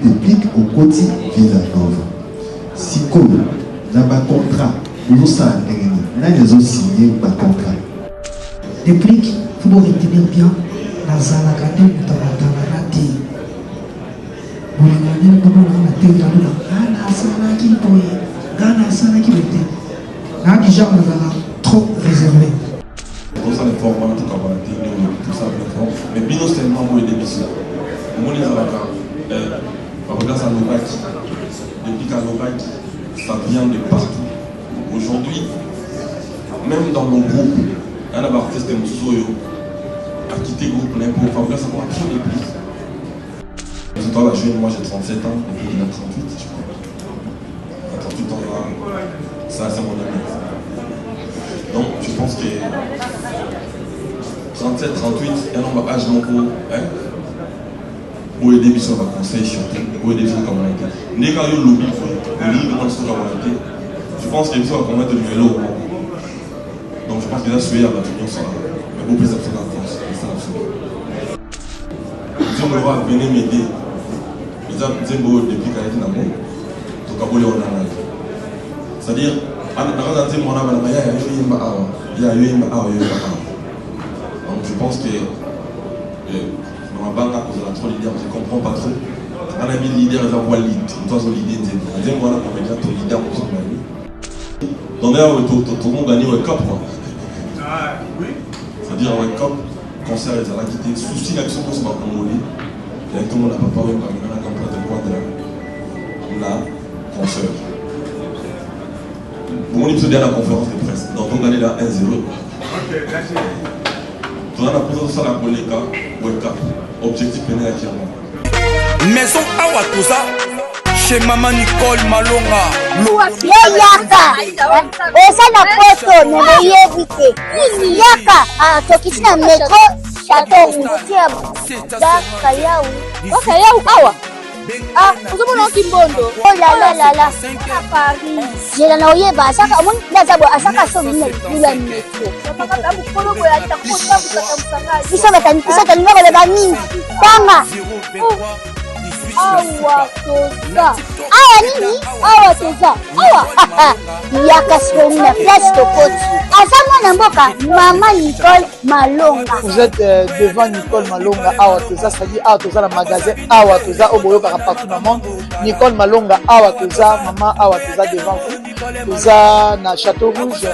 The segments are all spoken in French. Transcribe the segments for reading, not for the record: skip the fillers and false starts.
République au côté Villanova. Si comme dans un contrat, nous sommes nous signé un contrat. République, il faut retenir bien, dans la gardée, nous avons raté. Vous regardez, nous avons raté, nous avons trop réservé. Tout ça, les formats, tout ça, mais bien seulement pour les démissions. Mon regarde ça depuis qu'Anovac, ça vient de partout. Aujourd'hui, même dans nos groupes, il y a un artiste de Moussoyo a quitté le groupe pour favoriser ça pour trop de plus. Je dois la jouer, moi j'ai 37 ans, et puis il a 38, je crois. À 38 ans, là, ça c'est mon ami. Donc je pense que 37, 38, il y a un nombre d'âge pour aider les gens à conseiller surtout, pour aider les gens à communauté. N'est qu'à eu lobby pour aider les gens à communauté. Je pense que les gens à communauté du vélo. Donc je pense que là, celui-là va tenir ça. Mais beaucoup plus absolument en France. C'est ça absolument. Si on va venir m'aider, ils ont dit depuis qu'il y a été dans le monde, donc à voler on a un. C'est-à-dire, donc je pense que dans la banque, à cause de la trop leader, je ne comprends pas trop. On a mis le leader, ils ont voulu lead. Toi, c'est le leader. Deuxième fois, on a déjà ton leader pour son ami. Donc d'ailleurs, tout le monde gagne au Cup. C'est-à-dire, au Cup, concert, ils ont quitté. Souci d'action pour se faire congolais. Et tout le monde n'a pas parlé, mais on a compris de quoi de la concert. Pour moi, il à la conférence de presse. Donc, on gagne là 1-0. On a la présence à la collègue, objectif pénal actuellement. Maison Awatosa, chez Maman Nicole Malonga. Yaka, esa na poto ne éviter. Yaka, tokisina metro, chateau ngutia. Daka yau. Ok, yau awa. Ah, vous avez un kimbondo. Oh là là. Paris. J'ai la noyé ba saka mon nazabo asaka so mina bila metro. Bisa tani ngaba le bani. Tanga. Awa toza. Awa nini? Awa toza. Awa. Yaka soni na place de Koti. Asama na mboka Maman Nicole Malonga. Vous êtes devant Nicole Malonga Awa toza, c'est-à-dire Awa toza la magasin Awa toza au boyo partout dans le monde. Nicole Malonga Awa toza, Maman Awa toza devant vous. Toza na Château Rouge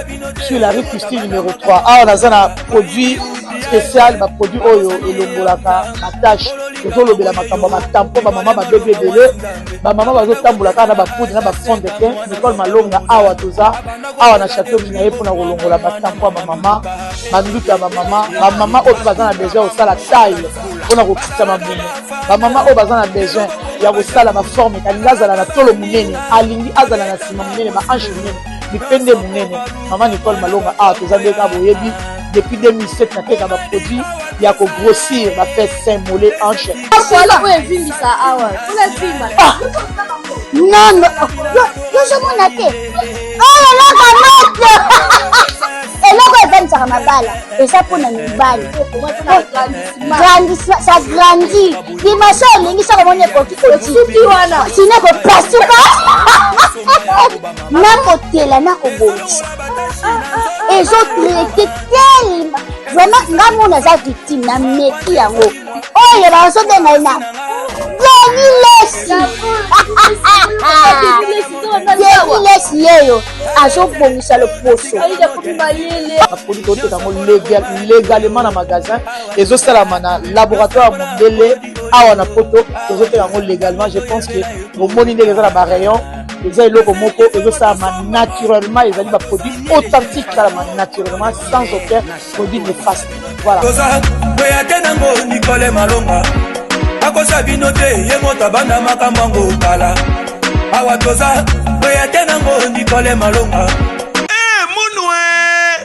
sur la rue Custine numéro 3. Awa naza na produit spécial, ba produit oyo elongolaka attache. Tozolo bela makambo ma tampon ba maman ba bébé belé, ba maman ba zo tambolaka na ba poudre na ba fond de teint. Nicole Malonga Awa toza, Awa na Château Rouge na yepo na kolongola ba tampon ba maman, ba nduka ba maman oyo baza na besoin osala taille pona ko kitsa mabumu. Ba maman oyo baza na besoin ya kosala ba forme kalingi azala na tolo munene, alingi azala na sima munene, ba hanche munene, bipende munene. Maman Nicole Malonga Awa toza ndeka boyebi depuis 2007 na teka ba produit ya ko grossir ba fait sein mollet hanche. Voilà où est venu ça awa. Vous l'avez vu madame. Non, je m'en ai. Oh là là, eloko evanisaka mabala eza mpona mibali ça grandit dimension olingi soko moni ekoki kosuki wana sino ekopasuka nakotela nakobongisa ezotraite telema vraiment nga mona aza victime na meki yango oyo bazobenga na Lesi yeyo azobongisa loposo baproduit toteka yango légalement na magasin ezosalama na laboratoire mondele awa na poto tozoteka yango légalement. Je pense que bomoni ndenge eza na barayon eza eloko moko ezosalama naturellement, ezali baproduit authentique esalama naturellement sans aucun produit néfaste. Voilà. Nicole Malonga akosa bino te ye moto abanda makambo yango kala Awa toza boya te nango Nicole Malonga. Munwe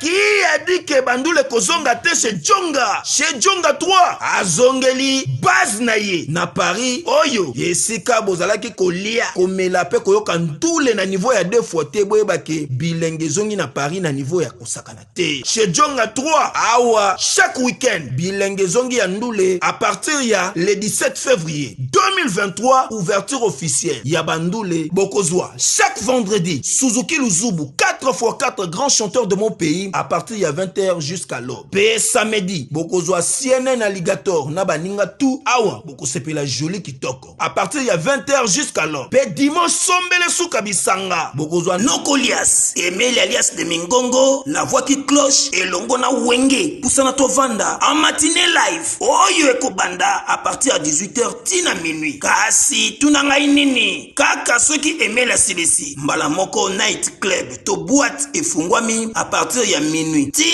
qui a dit que bandule kozonga te chez Djonga. Chez Djonga 3 azongeli base na ye na Paris oyo yesika bozalaki kolia komela pe koyoka ndule na niveau ya 2 fois te boyebake bilenge zongi na Paris na niveau ya kosakana te. Chez Djonga 3 awa chaque week-end bilenge zongi ya ndule à partir ya le 17 février 2023 ouverture officielle ya bandule bokozwa chaque vendredi Suzuki Luzubu 4x4 grands chanteurs de mon pays à partir ya 20h jusqu'à l'aube. Pe samedi bokozwa CNN Alligator na baninga tout awa bokosepela joli kitoko à partir ya 20h jusqu'à l'aube. Pe dimanche sombele suka bisanga bokozwa Nokolias Emeli alias de Mingongo la voix qui cloche elongo na wenge pusana tovanda en matinée live oyo ekobanda à partir à 18h tina minuit. Kasi tunanga nini kaka soki Emeli asilesi mbala moko night club to boîte efungwami à partir ya minuit ti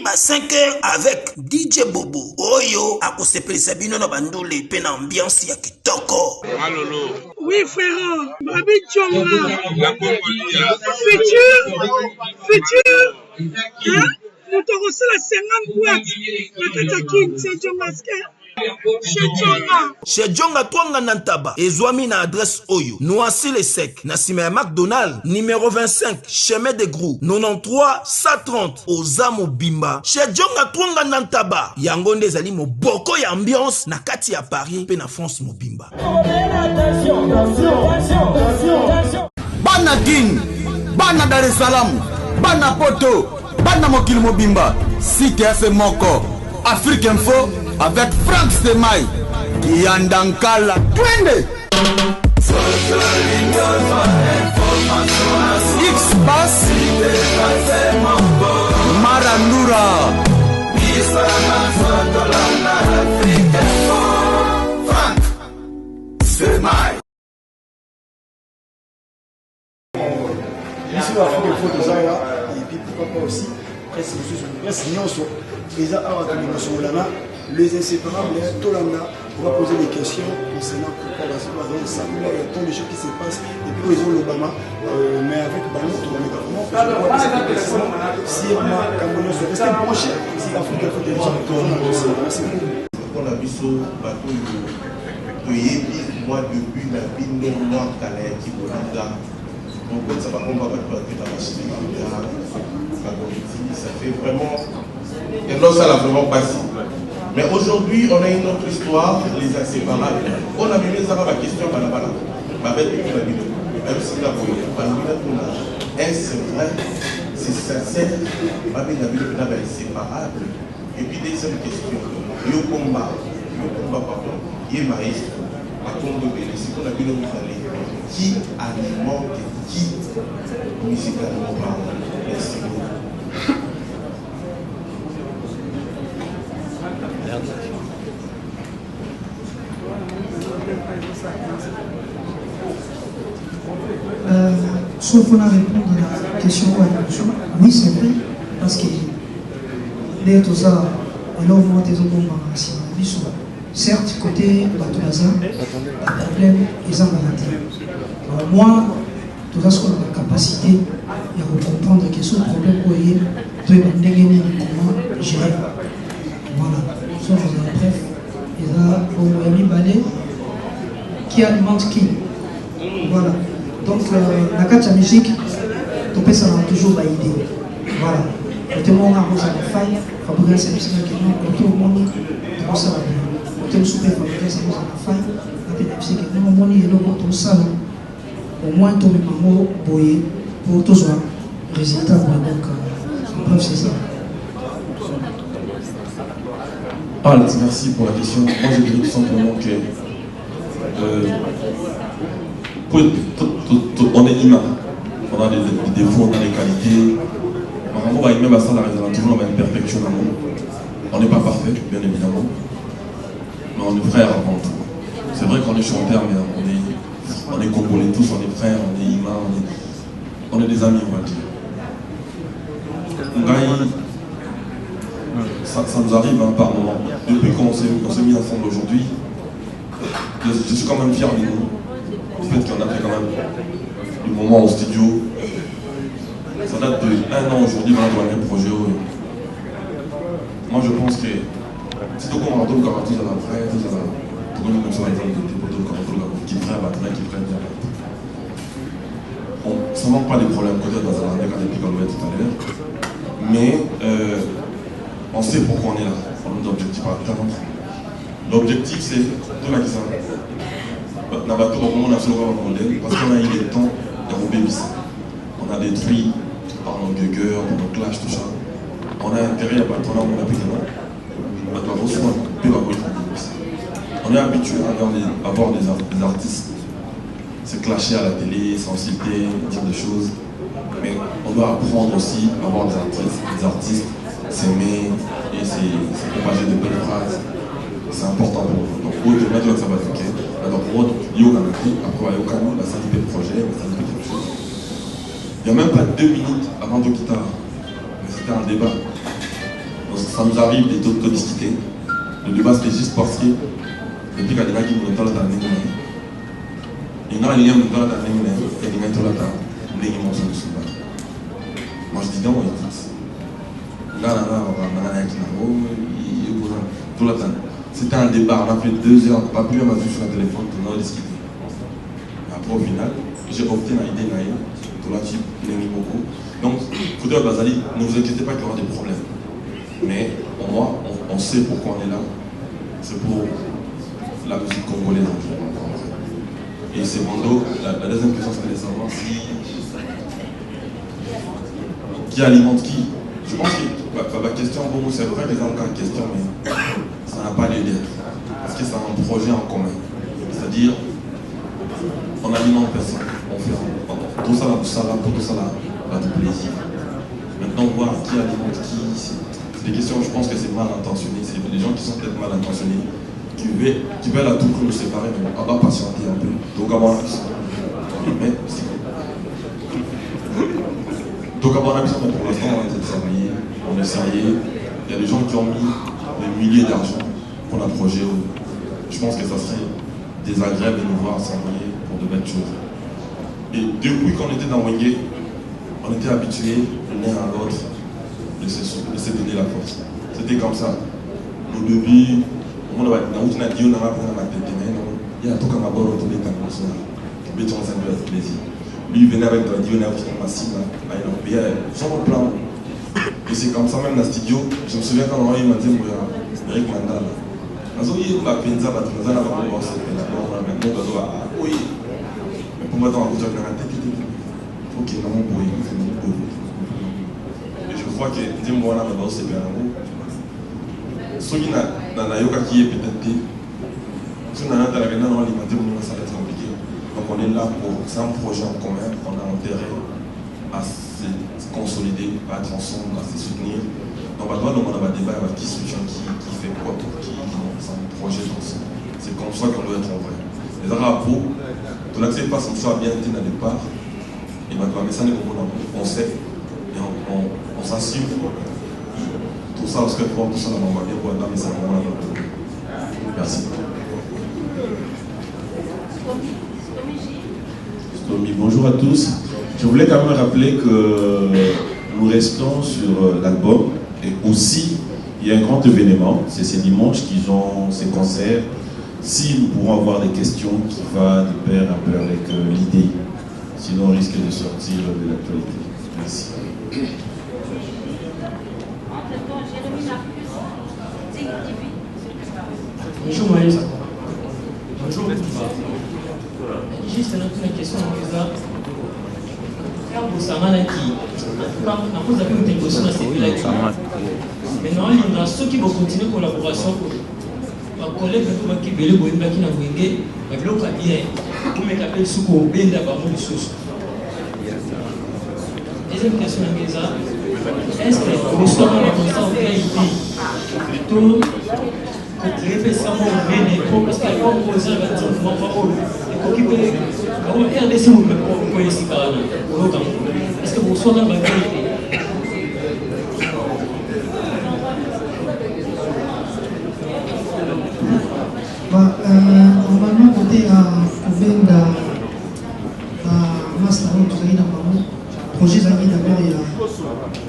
ba 5h avec DJ Bobo oyo akosepelisa bino na bandule pe na ambiance ya kitoko. Malolo. Oui frère, Babi Djonga. Futur. Hein? Nous te reçons la 50 boîtes. La Katakin, c'est Djonga. Chez Djonga Twanga Nantaba ezwami na adresse oyo Noisy le Sec na sima ya McDonald numéro 25 chemin de Grou 93 130 Ozamo Bimba. Chez Djonga Twanga Nantaba yango nde ezali moboko ya ambiance na kati ya Paris pe na France mobimba. Bana King, Bana Dar es Salaam, Bana Poto, Bana Mokili Mobimba, Cité FM Moko, Afrique Info avec Frank Stemai, Yandankala, Twende. X-Bass, Marandura, Frank Stemai. Ici, l'Afrique, il faut des aïeux, et puis pourquoi pas aussi, presse Nyonso, les les inséparables, Tolanda, on va poser des questions concernant pourquoi la situation, il y a tant de choses qui se passent, et puis ils ont l'Obama, mais avec Bano, on va comment, si on a Cameroun, est-ce que branché, si l'Afrique a fait des gens, merci beaucoup. On a vu ce bateau, moi depuis la ville, moi, Calais, qui donc ça va pas ça fait vraiment et non ça l'a vraiment passé. Mais aujourd'hui on a une autre histoire, les inséparables. On a mis ça la question est-ce vrai, c'est sincère, inséparable. Et puis deuxième question, le combat pardon, il est maïs, c'est qu'on a vu le qui alimente qui musicalement parle. Merci beaucoup. Sauf qu'on a répondu à la question ou à la question, oui c'est vrai, parce que les tout ça, alors moi des autres certes, côté Batouaza, le problème est en maladie. Alors moi, tout ça, ce qu'on a la capacité de comprendre que ce problème peut être comment gérer. Voilà. Sauf que bref, il y a un balai qui alimente qui. Voilà. Donc, la carte de musique, ton père, ça va toujours valider. Voilà. Le témoin a rose à la faille, fabriquer cette musique qui est autour du monde, tout ça va bien. Le super fabriquer cette musique à la faille, la musique qui est au monde, il est au salon. Au moins, ton maman, boyer, pour tout ça, résultat. Donc, bref, c'est ça. Alex, merci pour la question. Moi, je dirais tout simplement que on est humain. On a des défauts, on a des qualités. On va même à ça, on a toujours la même perfection. On n'est pas parfait, bien évidemment. Mais on est frères avant tout. C'est vrai qu'on est chanteur, mais on est congolais tous, on est frères, on est humains, on est des amis, on va dire. Ça nous arrive par moment. Depuis qu'on s'est mis ensemble aujourd'hui, je suis quand même fier de nous. Du fait qu'on a fait quand même du moment au studio. ça date de 1 an aujourd'hui, on a un projet. Moi je pense que si tu comprends tout le caractère, tout ça va faire, tout ça va. Tout le monde comme ça va être des poteaux de caractère, qui prennent la batterie, qui prennent bien. Ça ne manque pas de problèmes côté de Bazalanda quand il pique à l'ouest tout à l'heure. Mais on sait pourquoi on est là. On a des objectifs à atteindre. L'objectif c'est de la question. On a battu au moment modèle parce qu'on a eu le temps de rebébisser. On a détruit par nos gueugueurs, par nos clashs, tout ça. On a intérêt à battre, on a pu on est habitué à voir des artistes se clasher à la télé, s'insulter, dire des choses. Mais on doit apprendre aussi à voir des artistes s'aimer et se propager de belles phrases. C'est important pour nous. Donc, au delà de ça va être ok. Alors, moi, il y a après, il y a la salle de projet, la salle de quelque chose. Il n'y a même pas 2 minutes avant de quitter. Mais c'était un débat. Donc, ça nous arrive de discuter. Le débat, c'était juste parce que, depuis qu'il y a des gens qui nous entendent dans les mains, il y a des gens qui nous entendent dans les mains, il y a des gens qui nous entendent dans les mains. Moi, je dis non, écoute. C'était un débat, on a fait 2 heures, pas plus, on m'a vu sur le téléphone, on a discuté. Après, au final, j'ai opté dans l'idée, donc, Fouteur Bazali, ne vous inquiétez pas qu'il y aura des problèmes. Mais au moins, on sait pourquoi on est là. C'est pour la musique congolaise. Et c'est Mondo, la deuxième question, c'est de savoir qui alimente qui. Je pense que la question, bon, c'est vrai qu'ils ont encore une question, mais ça n'a pas lieu d'être. Parce que c'est un projet en commun. C'est-à-dire, on alimente personne. On fait tout ça là, pour tout ça là, pas de plaisir. Maintenant, voir qui alimente qui, c'est des questions, je pense que c'est mal intentionné. C'est des gens qui sont peut-être mal intentionnés, qui veulent à tout prix nous séparer, mais on va patienter un peu. Donc, à mon avis, mais c'est donc, à mon avis, pour l'instant, on est travaillé, on est sérieux. Il y a des gens qui ont mis des milliers d'argent pour le projet. Je pense que ça serait désagréable de nous voir s'envoyer pour de belles choses. Et depuis qu'on était dans Wenge, on était habitués l'un à l'autre de se donner la force. C'était comme ça. Nos débuts, on a dit on a il y a tout comme un bon retour de temps. Il y a plaisir. Lui, il venait avec la radio, on a fait un massif, sans mon plan. Et c'est comme ça, même dans le studio, je me souviens quand on a eu un matin, Eric Mandala. On a dit, on a fait une zaba, on a fait un boss, on a oui. Mais pour moi, dans la voiture, on a dit, ok, non, oui, et je crois que, dis-moi, on a un boss, c'est bien. Ceux qui n'ont pas yoka qui est peut-être, ceux qui n'ont pas alimenter, ça va être compliqué. Donc on est là pour, c'est un projet en commun, on a intérêt à se consolider, à être ensemble, à se soutenir. Donc on va avoir un débat avec qui soutient qui fait quoi pour qui, c'est un projet ensemble. C'est comme ça qu'on doit être en vrai. Les Arabes, tout l'accès passe comme ça bien été dans le départ, et maintenant mais ça on sait, et on s'assume. Tout ça, parce que tout ça, on va bien pour être dans les salons. Merci. Bonjour à tous. Je voulais quand même rappeler que nous restons sur l'album et aussi il y a un grand événement, c'est ce dimanche qu'ils ont ces concerts. Si nous pourrons avoir des questions qui vont de pair un peu avec l'idée, sinon on risque de sortir de l'actualité. Merci. Bonjour Maël. Bonjour. Juste une question à ça. Quand vous savez quand vous avez une négociation à cette ville, maintenant il y a ceux qui vont continuer la collaboration. Ma collègue qui veut le boire qui n'a wingé, ma bloc a bien. Vous m'appelez sous au bain d'abord de sauce. Deuxième question à ça. Est-ce que vous savez comment ça on fait plutôt récemment on parce qu'il y a pas de posé avec un mouvement parole et qui peut RDC vous pouvez ici par là est-ce que vous soyez dans la vérité normalement côté à Benda master tout ça dans le projet ça qui d'abord il y a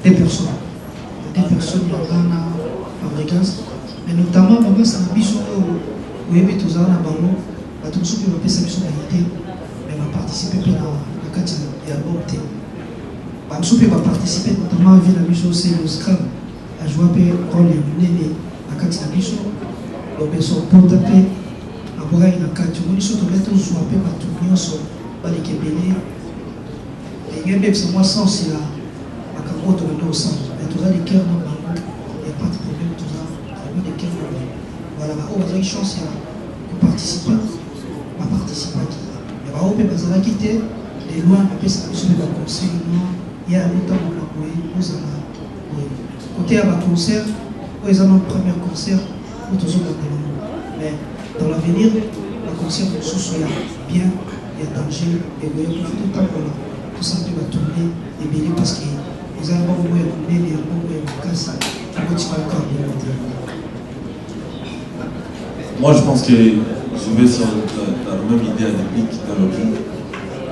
des personnes. Des personnes qui ont Fabregas. Mais notamment, Baba Sanabiso, où il y a tous les ballons, tout ce qui va passer sur la idée, mais va participer à la carte et à l'obtenir. Bamsoupe va participer notamment à la mission c'est le Scrum, à jouer un rôle de la carte de la mission, donc ils sont pour taper, à voir la carte, ils sont tous les deux sur un peu à tout le monde, sur les Québécois. Et même si moi sans c'est là, à Cameroun, on est au centre, mais tous les cœurs dans le banc, il n'y a pas de problème, tout ça, il y a des cœurs dans le banc. Voilà, on a une chance de participer, à participer. Et on peut passer à quitter, les lois, on peut se faire un conseil, il y a un temps où nous allons côté à un concert, où ils ont un premier concert, où tous autres mais dans l'avenir, le concert de soit bien, il y a danger, et vous avez tout le temps pour tout ça va tourner et bien parce qu'ils ont un bon moyen de mener, un bon moyen de casser, un bon encore Moi je pense que je vais sur la même idée à l'épique dans le jeu.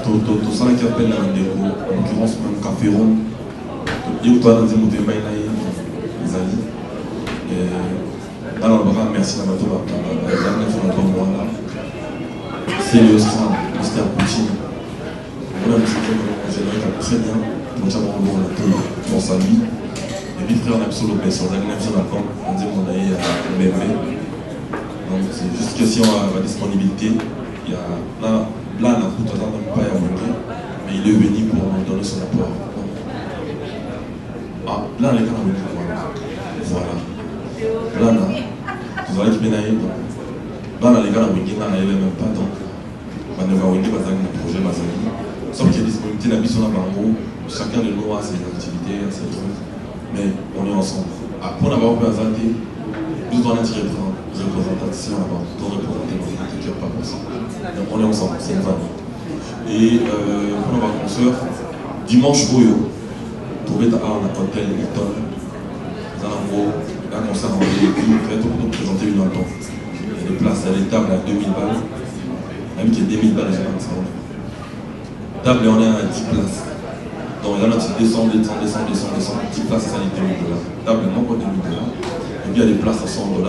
Tout ça qui appelle la Ndeko, en l'occurrence même Caféron, et toi dans les mots de Maïna, les amis. Alors, merci à toi, c'est le Scrum, Mr. Poutine. On a un petit peu en général très bien, donc ça va rendre un peu sa vie. Et puis frère, on a solo sur la album, on dit qu'on a eu un bébé. Donc c'est juste question à la disponibilité. Il y a là, la route n'a même pas à monter, mais il est venu pour nous donner son apport. Ah, là, les gars, voilà. Là, vous allez bien aller. Là, les gars, on n'a même pas donc. On va voir un projet, sauf qu'il y a disponibilité, la mission là-bas en haut, chacun de nous a ses activités, ses trucs, mais on est ensemble. Après, on a pas présenté, nous devons être représentation là-bas, nous devons représenter notre culture, pas pour ça. Donc on est ensemble, c'est une famille. Et pour nos concert, dimanche, trouver ta arme à l'hôtel Hilton, dans un gros, un concert en véhicule, on peut présenter une entente. Il y a des places, il y a des tables à 2000 balles. Même qu'il y a 2000 balles, j'ai pas de ça. Table, on est à 10 places. Donc là, tu descends, 10 places, ça les 2000 $. Table, non pas 2000 $. Et puis il y a des places à 100 $.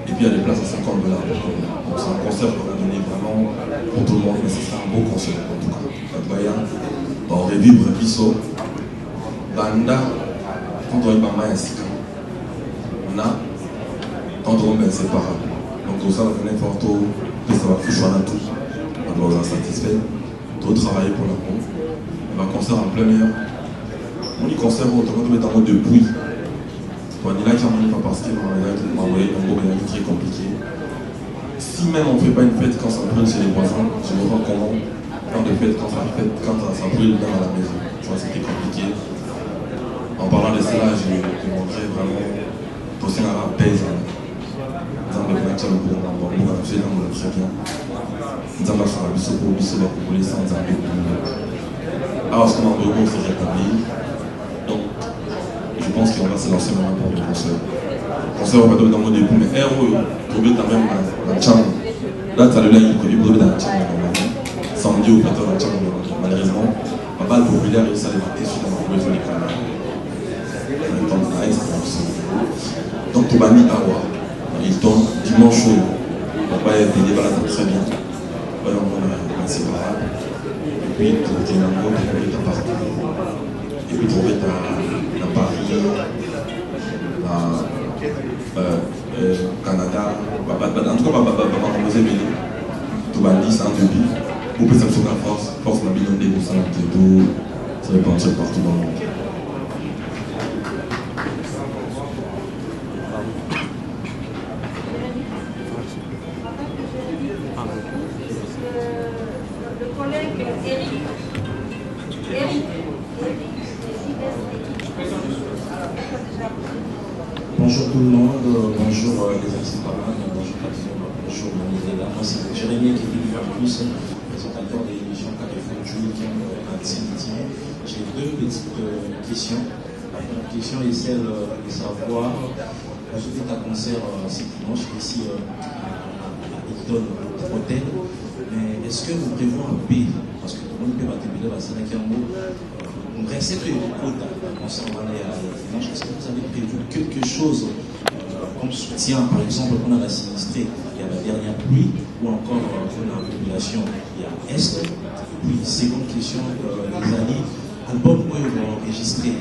Et puis il y a des places à 50 $. Donc c'est un concert qu'on va donner vraiment pour tout le monde, mais ce sera un beau concert en tout cas. On revivre Bisso. Banda, quand on est pas mal ainsi. On a, quand on est inséparable. Donc tout ça, on va n'importe où. Ça va foucher à tout. On doit être satisfait. Tout travailler pour la peau. On va concert en plein air. On y concert on doit mettre en mode de bruit. On est là qui n'a pas parce qu'il m'a envoyé un beau qui est très compliqué. Si même on ne fait pas une fête quand ça brûle chez les voisins, je me vois comment faire de fête quand ça brûle dans la maison. Tu vois, c'était compliqué. En parlant de cela, je montrais vraiment aussi un rap pèse. Dans le match, le bon, on va très bien. Dans la soirée, il faut pour les sans arrêt. Alors, ce qu'on a en c'est rétabli. Donc, je pense qu'on va se lancer maintenant pour le concert. Le concert, on va donner dans le début, mais héros, trouver quand même dans le chambre. Là, tu as le lien, il faut trouver dans le chambre, normalement. Samedi ou peut-être dans le chambre, malheureusement. Ma balle populaire, ça les matés sur la mauvais sur les caméras. Donc, tu vas mis à voir. Il tombe dimanche chaud. On va être des balades très bien. On va être inséparable. Et puis, tu es dans le monde, tu es partout. Et puis, trouver ta Paris, Canada. En tout cas, on va proposer Béni. Tout va dire, c'est un début. Vous pouvez s'absorber la force, la bidon des goussins, ça va partir partout dans le monde. Bonjour tout le monde, bonjour les inséparables, bonjour Patron, bonjour Manuela. Moi c'est Jérémy qui est venu faire plus, présentateur de l'émission Carrefour Week-end à Saint-Étienne. J'ai deux petites questions. La première question est celle de savoir, vous faites un concert ce dimanche ici à Hilton Hotel, mais est-ce que vous prévoyez un pays? Parce que tout le monde peut battre la scène à Kiambo, on reste concernant les dimanches. Est-ce que vous avez prévu quelque chose comme soutien, par exemple, on a la sinistrée, il y a la dernière pluie, ou encore pour la population, il y a Est. Puis, seconde question, les années, album où ils vont enregistrer,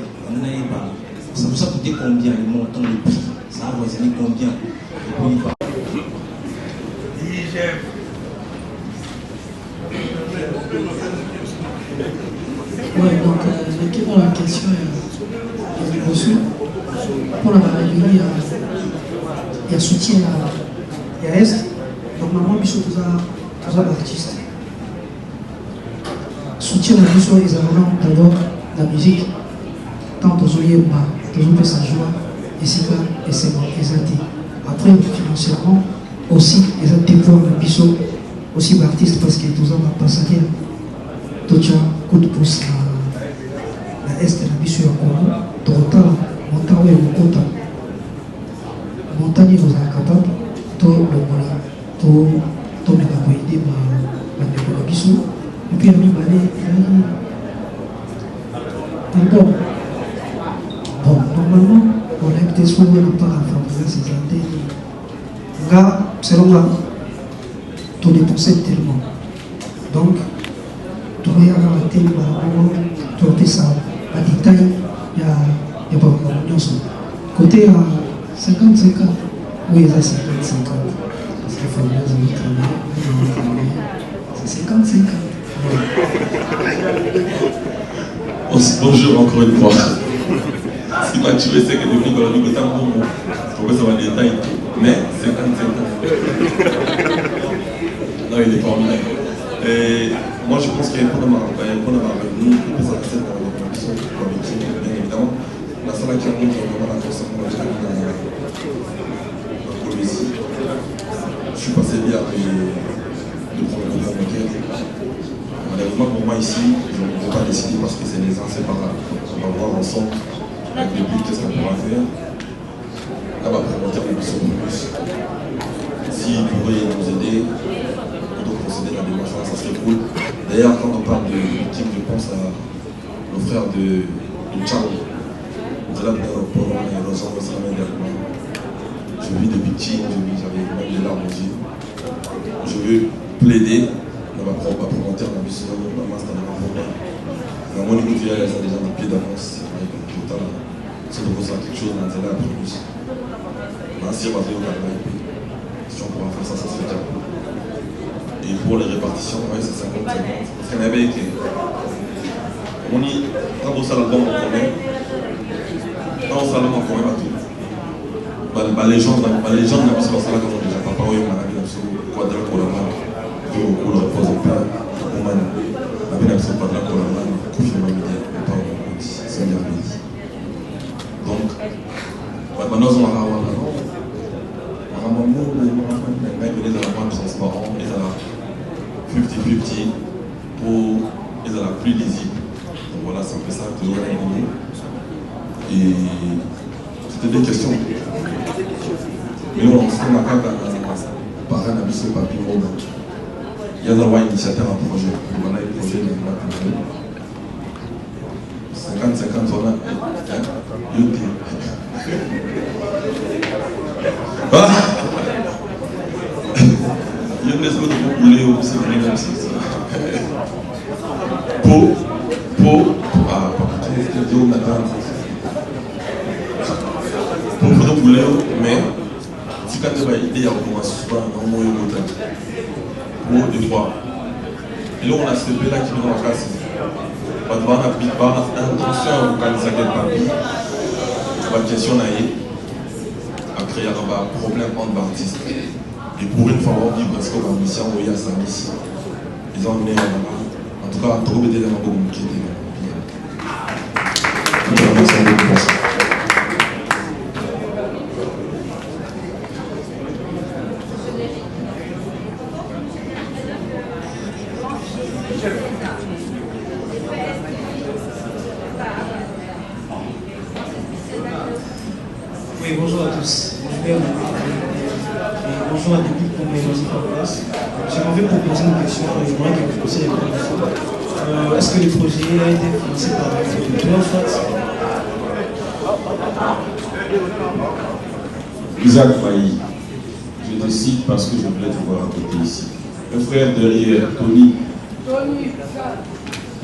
ça vous a coûté combien le montant, le prix? Ça a avoisiné combien? Ouais, donc la question est reçue. Pour la réunion, il y a soutien à Est. Normalement, nous sommes tous artistes. Soutien à nous, ils ont d'abord la musique. Tant aux Oyemba, aux sa joie, et c'est là, et c'est bon, et ça dit. Après, financièrement, aussi, ils ont des points de bisous, aussi artistes parce que tous ont passé. Tocha, coup de pouce la Est, la bisou à Congo, Torota, Montawe, Mokota. Montagne, vous êtes capable, to le mola, to me la boïde, ma bisou. Et puis, il a bon, normalement, on a été souvent par la famille, ces années. Là, selon moi, tout dépensait tellement. Donc, tout le monde a été tout fait ça. À détail, il y a pas de côté à 50-50, oui, c'est 50-50. Parce qu'il faut bien travailler. C'est 50-50. Bonjour encore une fois. Si ma tué, c'est que depuis qu'on a vu que ça pourquoi ça va détailler. Mais 50-50. Non, il est formidable. Et moi, je pense qu'il y a un point de marque. Il y a un point de marque. Nous, on peut s'arrêter dans la condition, bien évidemment. La salle qui a montré vraiment la concernant la Polynésie. Je suis passé bien après le premier bancaire. Malheureusement pour moi ici, je ne peux pas décider parce que c'est les inséparables. On va voir ensemble avec le but qu'est-ce qu'on pourra faire. Là, on va présenter le plus. S'ils pourraient nous aider, plutôt procéder dans des marches, ça serait cool. D'ailleurs, quand on parle de victime, je pense à nos frères de Tchang. Je vis de victimes, j'avais même des larmes aux yeux. Je veux plaider. On va présenter un bus sur le master de la journée. Dans mon niveau de vie, il y a déjà des pieds d'avance. C'est de faire quelque chose dans la plus. Si on va faire si on pourra faire ça, ça serait déjà cool. Et pour les répartitions, ouais, c'est 50-50. Parce qu'il y en avait qui. On y quand on sait l'album en commun, quand on sait l'album en commun, les gens n'avaient pas ça là comme on déjà. Papa, oui, on a vu absolument quoi de la colonne. Beaucoup le repose en paix, on m'a dit, la pas de la colonne, confinement immédiat, pas au c'est bien midi. Donc, maintenant, on va avoir la norme. On va avoir les éléments transparents, les éléments 50-50 pour les éléments plus lisibles. Donc voilà, c'est un peu ça, toujours à l'année. Et c'était des questions. Mais nous, on s'est mis à part un avis sur le papier. Il y a un initiateur à projet. On a un projet de 50-50, on a il y a une espèce de poulet au Sénégal aussi. Pour poulet, mais si quand tu vas y aller, il y a un moment pour des fois. Et là, on a ce là qui nous en place. On va avoir intention à localiser quel papier. On va questionner. Après, il y a un problème entre artistes. Et pour une fois, on va vivre parce qu'on va mission, on va y sa mission. Ils ont amené en tout cas, trop de gens qui étaient Oui, bonjour à tous. Et bonjour à l'équipe pour mes en place. J'aimerais proposer une question et j'aimerais que vous posiez les questions. Est-ce que le projet a été financé par l'agriculture en fait? Isaac Maï, je te cite parce que je voulais te voir à côté ici. Un frère derrière, Tony.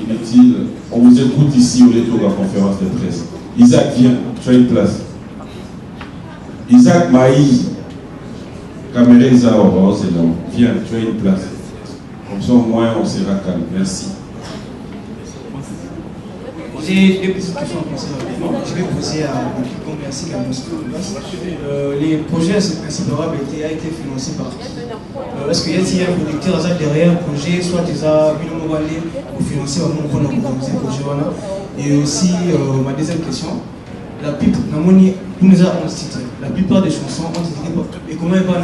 Inutile, on vous écoute ici au lieu de la conférence de presse. Isaac, viens, tu as une place. Isaac Maï, caméra Isaac, oh, c'est long. Viens, tu as une place. Comme ça, au moins, on sera calme. Merci. J'ai deux petites questions concernant. Je vais poser à Bokiko, merci à les projets à cette principale a été financés par qui? Est-ce qu'il y a un producteur derrière un projet, soit déjà pour financer un projet? Et aussi, ma deuxième question, la plupart, nous avons 11 titres. La plupart des chansons ont été et comment est pas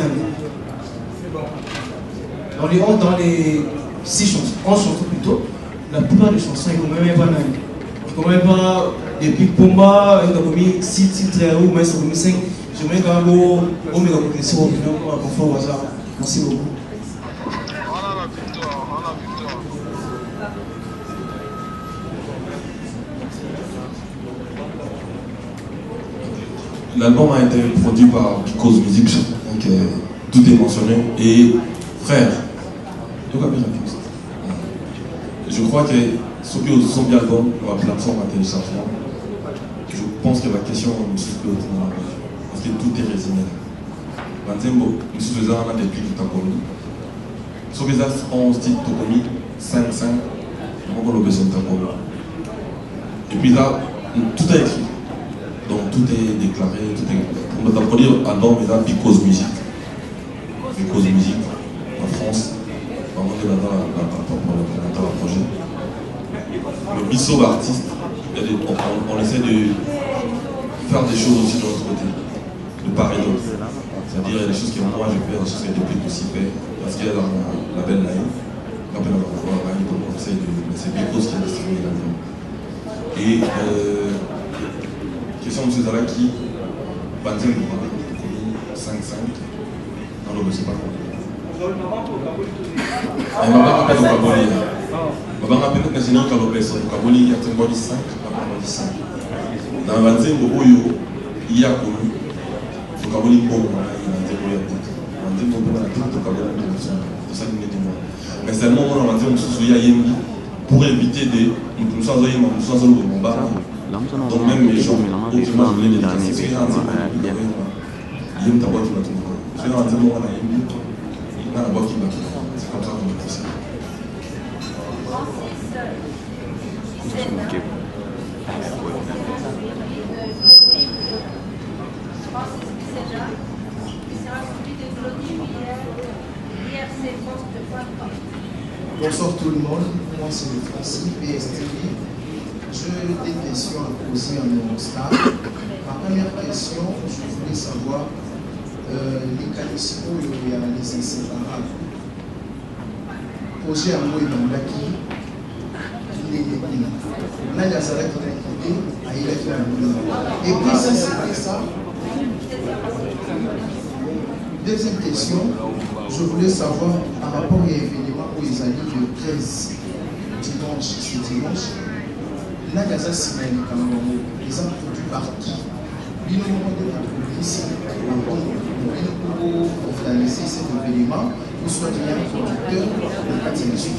dans les 6 chansons, 11 chansons plutôt, la plupart des chansons et comment est pas comment pas depuis Pomba, il y a 6 titres ou même 5. J'aimerais quand même au milieu de l'opinion pour au hasard. Merci beaucoup. L'album a été produit par Picos Music, donc tout est mentionné. Et frère, je crois que ceux qui sont bien album sur la plateforme à téléchargement, je pense que la question ne se pose pas parce que tout est résumé. Maintenant, nous faisons un depuis le Takomi. Ceux qui ont un style Takomi, 5-5, on va le besoin de Takomi. Et puis là, tout est écrit. Donc tout est déclaré, tout est... On va produire un album et là, Picos Music. Picos Music, en France, vraiment de là dans le projet. Le biseau d'artiste, on essaie de faire des choses aussi de l'autre côté, de part et d'autre. C'est-à-dire, il y a des choses que moi je fais, des choses que depuis aussi fait, parce qu'il y a la belle Naï, on essaie de... Mais c'est Picos qui a distribué l'album. Et question de M. Zalaki, Banzel, 5-5, non, je ne sais pas quoi. Elle m'a pas rappelé au Kaboli. Je vais rappeler que c'est une Kaboli, il y a un Kaboli 5, Kaboli 5. Dans Banzel, il y a connu le Kaboli bon, il y a un Kaboli à tête. Banzel, il y a un Kaboli à tête. C'est ça qui m'est dit. Mais seulement, on a Banzel, on se souvient à Yembi pour éviter de nous changer de mon bar. Donc même les gens, autrement, je voulais les laisser. C'est un petit peu, il y a une tabac qui va tout le monde. C'est un petit peu, on a une minute, il y a un tabac qui va tout le monde. C'est comme ça qu'on est poussé. Bonsoir tout le monde, moi c'est le Francis PSTV. J'ai des questions à poser à mon staff. Ma première question, je voulais savoir les qualifications où il y a les inséparables. Projet à moi et Mandaki, il est décliné. Là, il y a Zara qui l'a quitté, il a qui l'a quitté. Et puis ça, c'était ça. Deuxième question, je voulais savoir par rapport à l'événement où ils allaient le 13 dimanche, c'est dimanche. Là, il y a ça, c'est les Camerounais. Ils ont produit par qui? Ils nous ont demandé de ici, pour réaliser cet événement, ou soit il y a un producteur de catégorie.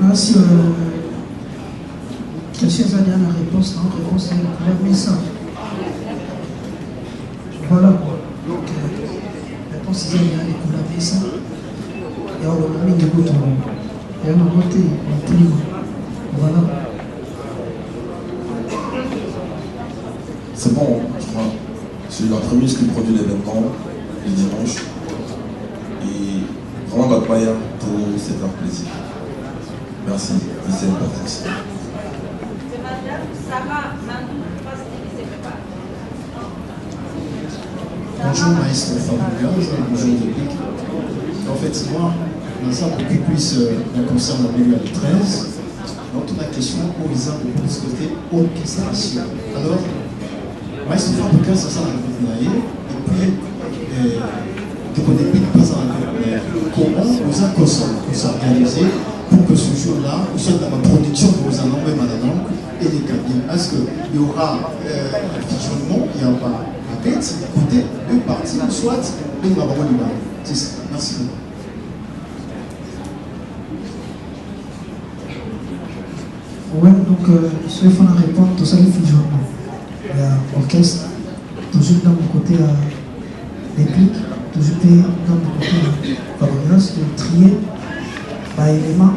Merci. Question ça la réponse, non? Réponse c'est la message. Voilà. Donc, réponse c'est la message. Et on a mis des boutons. Et on a monté un climat. Voilà. C'est bon, je crois. C'est la première qui produit l'événement le dimanche. Et vraiment, Batmaya pour c'est leur plaisir. Merci, Gisèle Patrice. Bonjour maestro Fabouga, bonjour public. En fait, moi, dans un peu plus un concert en 2013, donc toute la question au visant de ce côté orchestration. Alors, maestro Fabouga, c'est ça le groupe Naïe, et puis comment vous allez s'organiser pour que ce jour-là, vous soyez dans la production que vous en avez maintenant et les cabines. Est-ce qu'il y aura un fusionnement, il y aura la tête, côté deux parties, soit deux mamans du bas. C'est ça. Merci beaucoup. Oui, donc je vais faire la réponse tout ça, les fusionnements. Il y a l'orchestre, toujours dans mon côté réplique, toujours dans mon côté fabrication, de trier par élément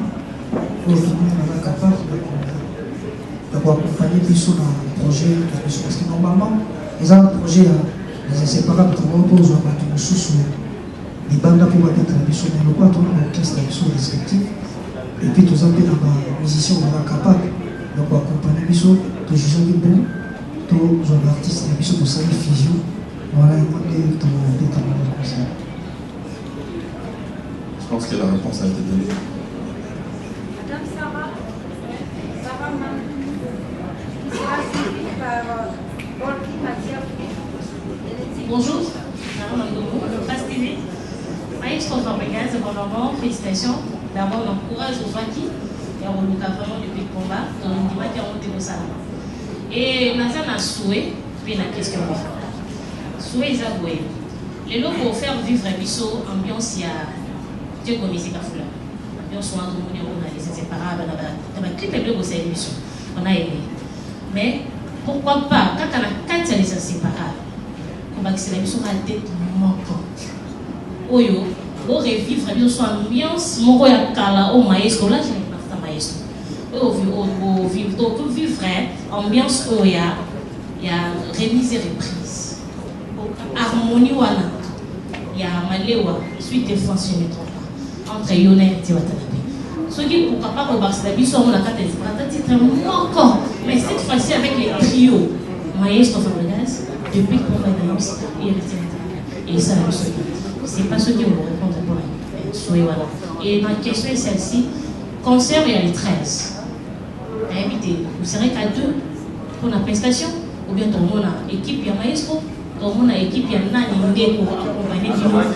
pour que nous soyons capables d'accompagner plus sur le projet. Parce que normalement, les autres projets, les inséparables, nous avons besoin de sous les bandes pour être traditionnelles, nous avons l'orchestre respectif. Et puis tous les musiciens sont capables d'accompagner les autres, tous les gens qui sont tous les artistes qui sont pour ça, les fusions. Voilà, il y a des comme ça. Je pense que la réponse a été donnée. Madame Sarah Mandou, qui sera suivie par Olki Matia. Bonjour, Sarah Mandou, Passe TV. Maestro Fabregas, vraiment, félicitations. D'abord, on encourage aux gens qui ont vraiment depuis le combat, dans le débat qui a monté au salon. Et nous avons un souhait, puis une question. Souhait, ils ont les lots pour faire vivre un biseau, ambiance, il y a Dieu connaît ces cafoulas. Ambiance, on a tout le monde, on a les inséparables, on a clip et bleu, on a aimé. Mais pourquoi pas, quand on a 4 les inséparables, on va que c'est la mission à la tête manquante. Oyo. Pour revivre bien son ambiance, mon roi a cala au maestro, là je n'ai pas de maestro. Au vivre ambiance où il y a remise et reprise. Harmonie wana, il y a Malewa, suite de France, je ne me trompe pas, entre Yona et Tiwatanabe. Ce qui est pourquoi pas au Barcelone, ils sont la carte des Brata, c'est un encore. Mais cette fois-ci avec les trios, maestro Fabregas, depuis qu'on va dans et ça la mission. C'est pas ce qui vont répondre pour voilà. Et ma question est celle-ci. Concert, il y a les 13. Invité, vous serez qu'à 2 pour la prestation, ou bien ton monde a équipe, il y a maestro, ton monde a équipe, il y a Nani pour accompagner du monde.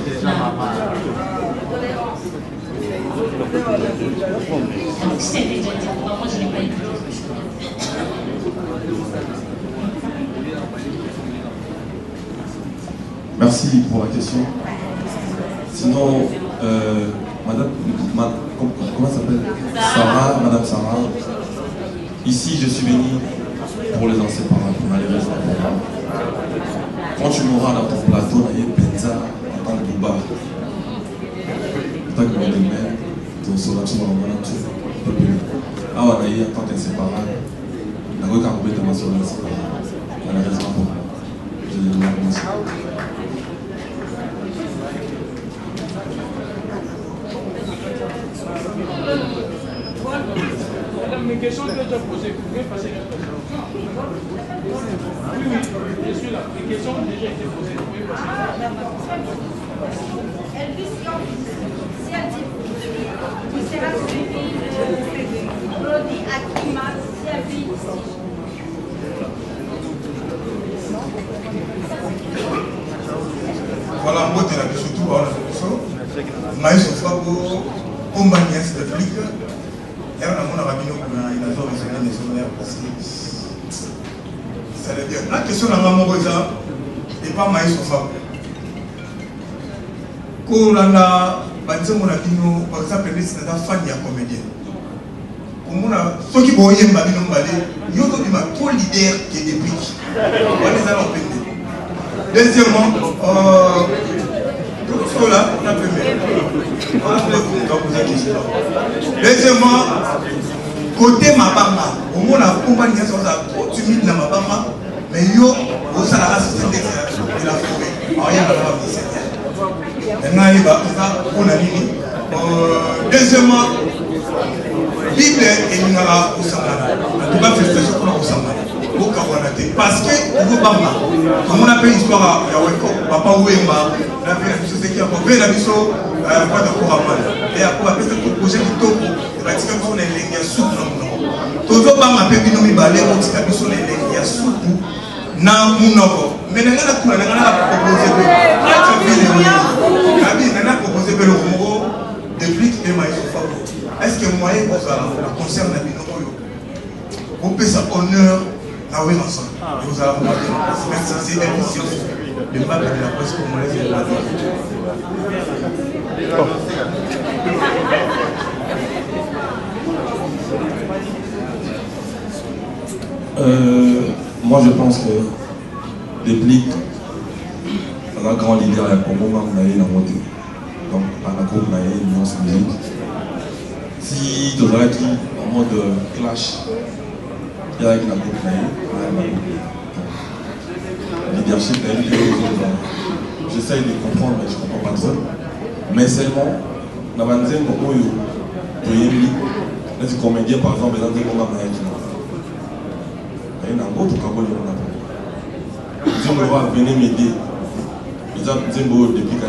Donc, c'est déjà dit, moi je n'ai pas écouté. Merci pour la question. Sinon, comment s'appelle Sarah, Madame Sarah. Ici, je suis venu pour les inséparables, pour aller les inséparables. Quand tu m'auras dans ton plateau, il y a Benza en tant que Bouba. En tant que Marie-Mère, ton solation en voilà tout. Ah, on a eu en tant qu'inséparables. On a eu qu'à couper de ma soeur inséparable. On a raison pour moi. Je l'ai remercié. Madame, mes questions sont déjà posées. Vous pouvez passer la question. Oui, je suis là. Les questions ont déjà été posées. Vous pouvez passer la question. Elvis, si elle dit il sera suivi de Brody Akima, si elle vit ici. Voilà, moi, je suis surtout dans la solution. Maïs Fabo, Ombanias de Flic. Et on a mon rabino qui a une zone de secondaire parce que ça veut dire. La question de la maman Rosa n'est pas Maïs Fabo. Quand on a bâti mon rabino, par exemple, c'est un fan de comédien. Comme on a ceux qui voyaient Babino Balé, il y a d'autres trop leader qui est des briques. On va les aller en péter. Deuxièmement, là, on a deuxièmement, côté Mabama, au moins la compagnie est trop timide dans Mabama, mais yo, au salaire assistant de la forêt. Alors, il y a la maintenant, il va on a mis. Deuxièmement, Bible et Minara au Samana. En tout cas, félicitations pour le Samana. Parce que comme on appelle l'histoire à Papa Ouemba, la société qui a fait la mission, pas de Koraman. Et après, on appelle ce projet du Togo, et la discussion sur les lignes souple. Toujours pas ma pépine, on va aller sur les lignes souple. Non, mon nom. Mais nous avons proposé de le concert de Binoyo. On peut ça honneur à Wémanson. Vous allez voir, c'est l'émission de Mbappé de la presse congolaise et de la moi je pense que Déplique, un grand leader à Congo, Naïe la montée. Donc, à la groupe Naïe, nuance musique. Si tu aurais qui en mode clash, il y a avec la groupe Naïe, leadership Naïe, j'essaye de comprendre, mais je ne comprends pas trop. Mais seulement, dans la deuxième moment, tu es un comédien, par exemple, dans un moment Naïe. Il y a un autre Kaboli, on va venir m'aider. Depuis qu'il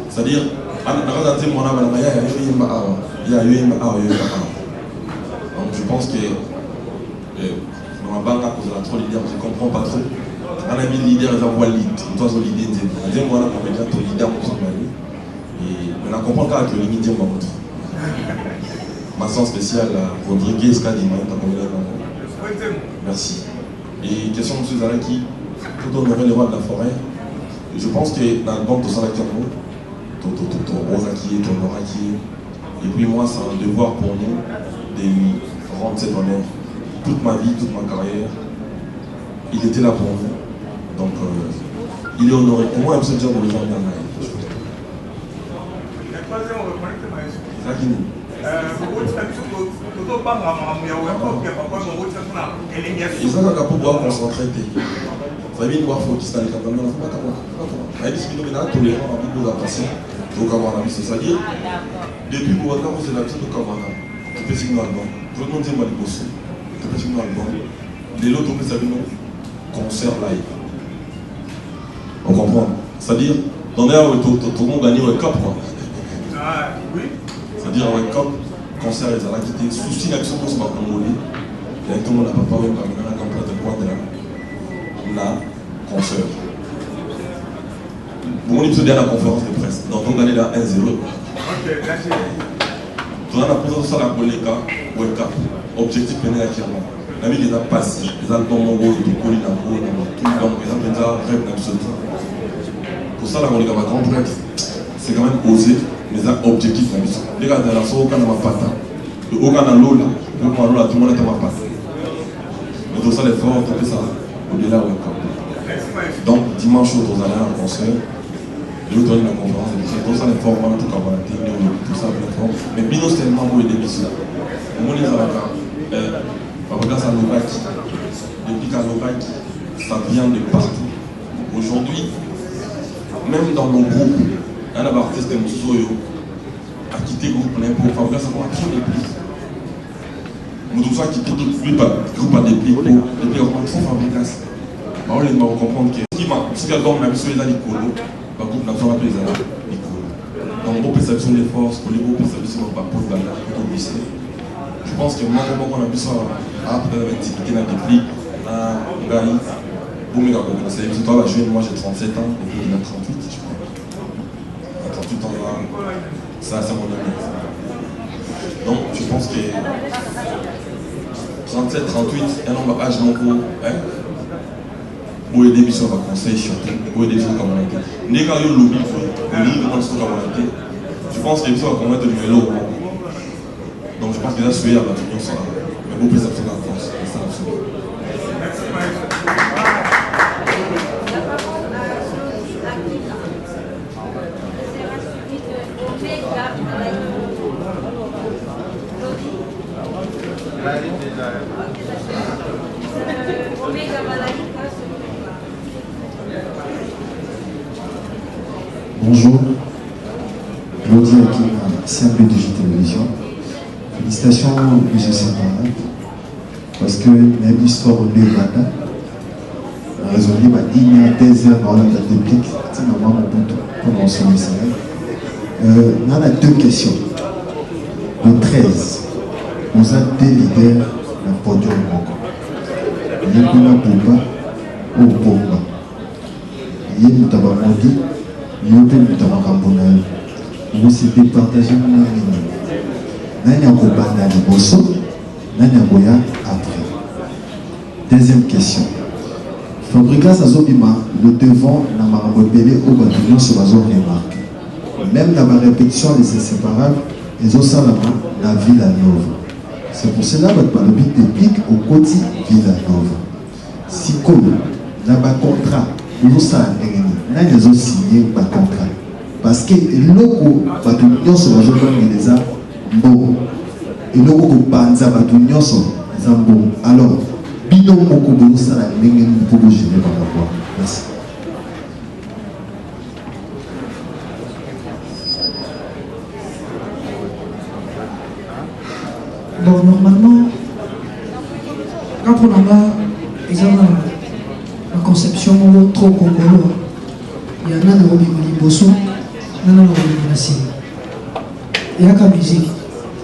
c'est-à-dire, je pense que dans la banque, à cause de la trop leader, je ne comprends pas trop. On a mis le leader, ils envoient le lead. Toi, le leader, on leader, et on comprend pas que le leader va montrer. Mention spéciale à Rodriguez, Kadima, merci. Et question de M. Zalaki, pour honorer le roi de la forêt, je pense que dans le banc de Salaki, et puis moi, c'est un devoir pour nous de lui rendre cet honneur. Toute ma vie, toute ma carrière, il était là pour nous. Donc, il est honoré. Pour moi, M. Djan de le faire bien. Ils ont un pour pouvoir concentrer. Vous savez, il faut qu'il s'en aille quand même. C'est-à-dire, depuis que vous avez la petite Kamana, tu peux signer l'album. Tout le monde dit moi les bosses. Tu peux signer l'album. Les lots, tu peux savoir nos concerts live. On comprend. C'est-à-dire, dans l'air, tout le monde gagne un cap. C'est-à-dire, un cap. Concert les ala qui étaient souci d'action pour ce congolais et tout le monde n'a pas parlé comme un campagne de droit de la concert. Bon, on est à la conférence de presse, donc on gagne là 1-0. Tu as la présence de la Boleka, Wake Up, objectif pénal à Kirman. La vie les a passés, les albums mongols, les colis d'ambo, donc les a déjà rêve d'absolu. Pour ça, la Boleka va grand prêtre, c'est quand même osé. Les objectifs de la mission. Les gars, dans la soirée, on a ma patte. Le haut, on a l'eau là. Le haut, on a tout le monde est à ma patte. Mais tout ça, l'effort, on fait ça au-delà. Donc, dimanche, on a un concert. Et l'autre, on a une conférence. Tout ça, l'effort, on a tout cabareté. Tout ça, l'effort. Mais Bino, c'est tellement pour aider les au moins, les Arabes, regarde ça, l'Obaki. Depuis qu'à l'Obaki, ça vient de partout. Aujourd'hui, même dans nos groupes, un artiste Moussouyo a quitté le groupe pour Fabrice à trop de plus. Nous devons quitter tout le groupe à des plis pour trop Fabrice. On va comprendre que si quelqu'un m'a mis sur les alicolo, le groupe n'a pas appelé les alicolo. Donc, on peut s'appuyer des forces, pour les groupes, on peut s'appuyer sur le rapport de la lycée. Je pense que moi, comment on a pu ça après la activité dans des plis, à Gaï, pour me reconnaître. C'est toi la jeune, moi j'ai 37 ans, et puis il a 38, je crois. Tout en là, ça c'est mon ami. Donc je pense que 37, 38, un homme à âge mon coup, pour aider les missions à conseil surtout, pour aider les gens comme on a été. N'est qu'à le lobby pour les livres comme on a été. Je pense que les missions à commettre le mélo. Donc je pense que là, celui-là, la réunion sera. Mais vous pouvez s'abstenir en France. C'est ça absolument. Bonjour, Claudie Akima, CMP2J Télévision. Félicitations aux Séparats, parce que même l'histoire de Ghana, résolu il y a des heures dans la date de pique, c'est normalement pour mentionner ça. On a deux questions. Le 13, nous avons deux leaders dans le podium. Il y a une Bouba ou Bouba. Il y a une Tabamodi, il y a une Tabamambona. vous se départagez nani akobanda liboso nani akoya après. Deuxième question. Fabrikas azobima le devant na makambo ebele oyo bato nyonso bazoremarke. Même dans ma répétition des inséparables, ils ont salama la Villanova. C'est pour cela que le but technique au côté Villanova. Si comme dans ma contrat, nous sommes ils ont signé un contrat. Parce que le logo, nous sommes les gens bon. Et le logo, nous sommes bon. Alors, bidon beaucoup de ça, nous pouvons gérer par rapport. Merci. Bon, normalement, quand on a la conception trop congolo, il y en a dans le bosso, il y en a dans le Nassim. Il y a la musique.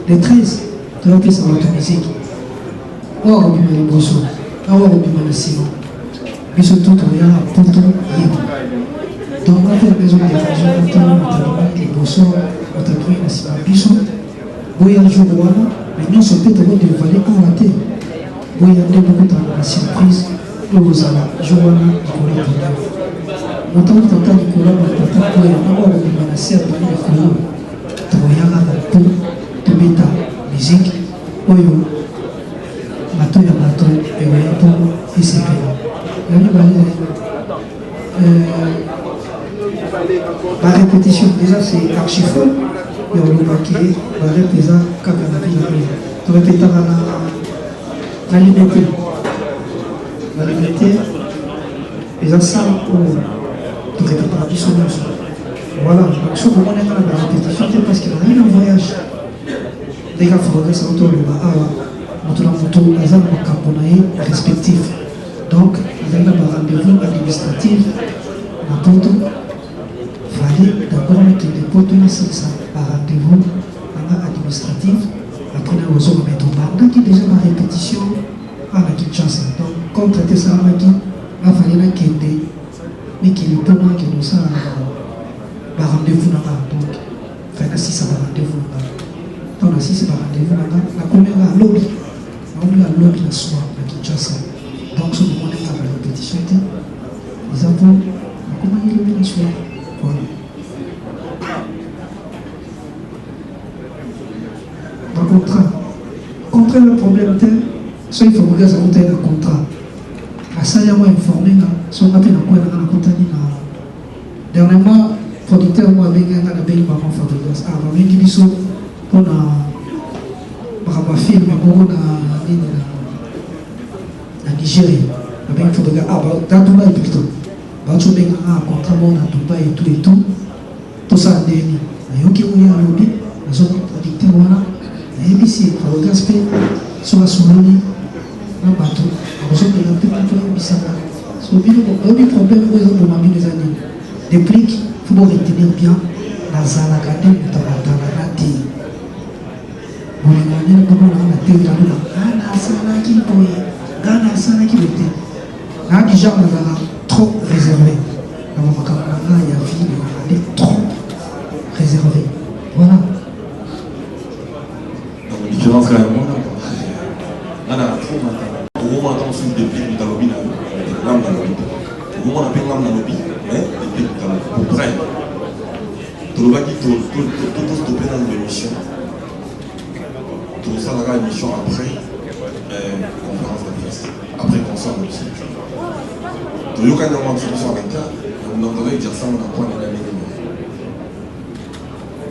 Les 13, tu vas appeler ça votre musique. On va remettre les bosso, on va remettre le Nassim. Mais surtout, il y a un ponton libre. Donc, on fait la maison des gens, on a les bosso, on a pris le Nassim. Bisous, oui, un jour, mais nous sommes peut-être de valer en raté. Oui, il y a beaucoup de surprises. Nous vous allons jouer Nicolas Poudou. Mon temps de tata Nicolas, mon tata Poudou, on va vous menacer à donner le colon. Troyana, pour Tobita, musique, Oyo, Mato ya Mato, et Oya pour ICP. La répétition, déjà c'est archi faux. Et on va marquer, on va répéter quand on a vu la vie. On va répéter la liberté. La liberté, et ça, ça, pour répéter la vie sur nous. Voilà, donc ce qu'on est dans la répétition, c'est parce qu'il y a rien en voyage. Les gars, il faudrait que ça autour de la moto, les armes carbonaées respectifs. Donc, il y a un rendez-vous administratif, la porte. Fallait d'abord mettre les potes à rendez-vous administratif. Après, on va mettre au bar. Qui déjà ma répétition à la Kinshasa. Donc, quand traiter ça, il fallait la Kende. Mais qu'il est pas moins que nous ça rendez-vous là-bas. Donc, il fallait assis à rendez-vous là-bas. Donc, assis à rendez-vous là-bas. La première à lobby. On a lobby la soir à Kinshasa. Donc, ce moment-là, la répétition était. Les avons. Comment il est le soir? Voilà. Par contrat, le problème tel, soit il faut regarder un contrat. À ça, il y a moins informé, soit on a fait un contrat. Dernièrement, producteur, moi, avec un pays, par contre, Fabrikas. Ah, avec qui bisou, on a film, on a Nigeria. Avec un photographe, dans Dubaï plutôt. Bacho benga contrat mon à Dubaï et tout ça demi. Ayoki ou ya lobby, la zone producteur wana. ABC, Fabrikas pe, soit Soloni, un bateau. On se fait un peu de bisaka. So le problème pour les années. Des pliques, il faut retenir bien la zala gade la nati. Bon les années comme on a tête dans la gana sana qui boy, gana sana qui était. Là déjà on a trop réservé. Dans mon camarade, il y a vie, elle est trop réservée. Voilà. La différence quand même, là, au moment où on se dit depuis le lobby, l'âme dans le lobby. Au moment où on appelle l'âme dans le lobby, mais depuis le lobby, pour prendre. Tout le monde tout stopper dans l'émission. Tout ça, on a l'émission après conférence de presse, après concert de musique. Tout le monde a une solution avec ça, on entendait dire ça, on a quoi dans l'année.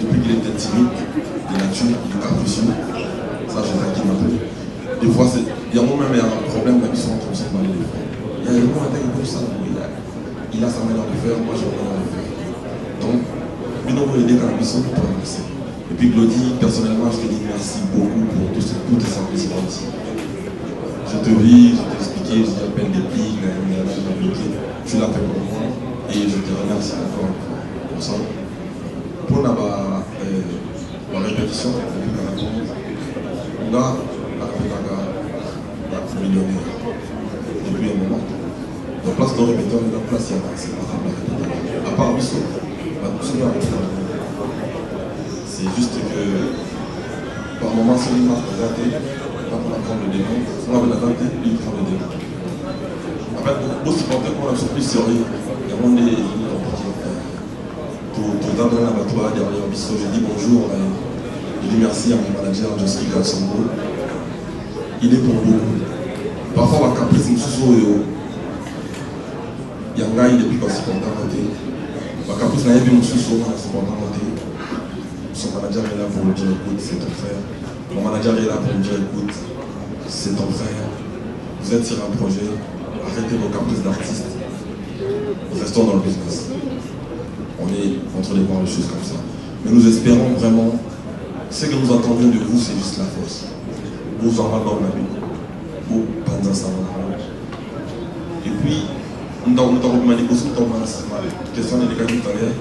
Depuis qu'il était timide, de nature, il est capricieux, ça je sais qu'il m'appelle. Des fois, il y a moi-même un problème quand ils sont en train de se parler. Il y a des moments comme ça, il a sa manière de faire, moi j'ai ma manière de faire. Donc, nous devons aider quand ils sont pour avancer. Et puis Claudie, personnellement, je te dis merci beaucoup pour tous tes services ici. Je te vis, je t'ai expliqué, je t'appelle des pics, tu l'as fait pour moi et je te remercie encore pour ça. Pour la répétition, on a la millionnaire depuis un moment. Donc place de répétition, on a place, c'est pas à part Bissot, C'est juste que par moment, c'est une marque de raté, quand on apprend le démon, on a la raté, puis il prend le démon. En fait, beaucoup de supporters qu'on a surpris sérieux, il y a un monde des pour d'abord la bateau derrière Bissot, je dis bonjour, je dis merci à mon manager Joski Gatsongo. Il est pour beaucoup. Parfois, on va caprice Moussou Yanga, il est plus supporter côté. On va caprice Naïbi Moussou, on a supporter côté. Son manager est là pour me dire écoute, c'est ton frère. Mon manager est là pour me dire écoute, c'est ton frère. Vous êtes sur un projet, arrêtez vos caprices d'artistes. Restons dans le business. On est en train de voir les choses comme ça. Mais nous espérons vraiment, ce que nous attendions de vous, c'est juste la force. Vous en avez la vie. Vous pensez ça. Et puis, nous avons question de l'école tout à l'heure.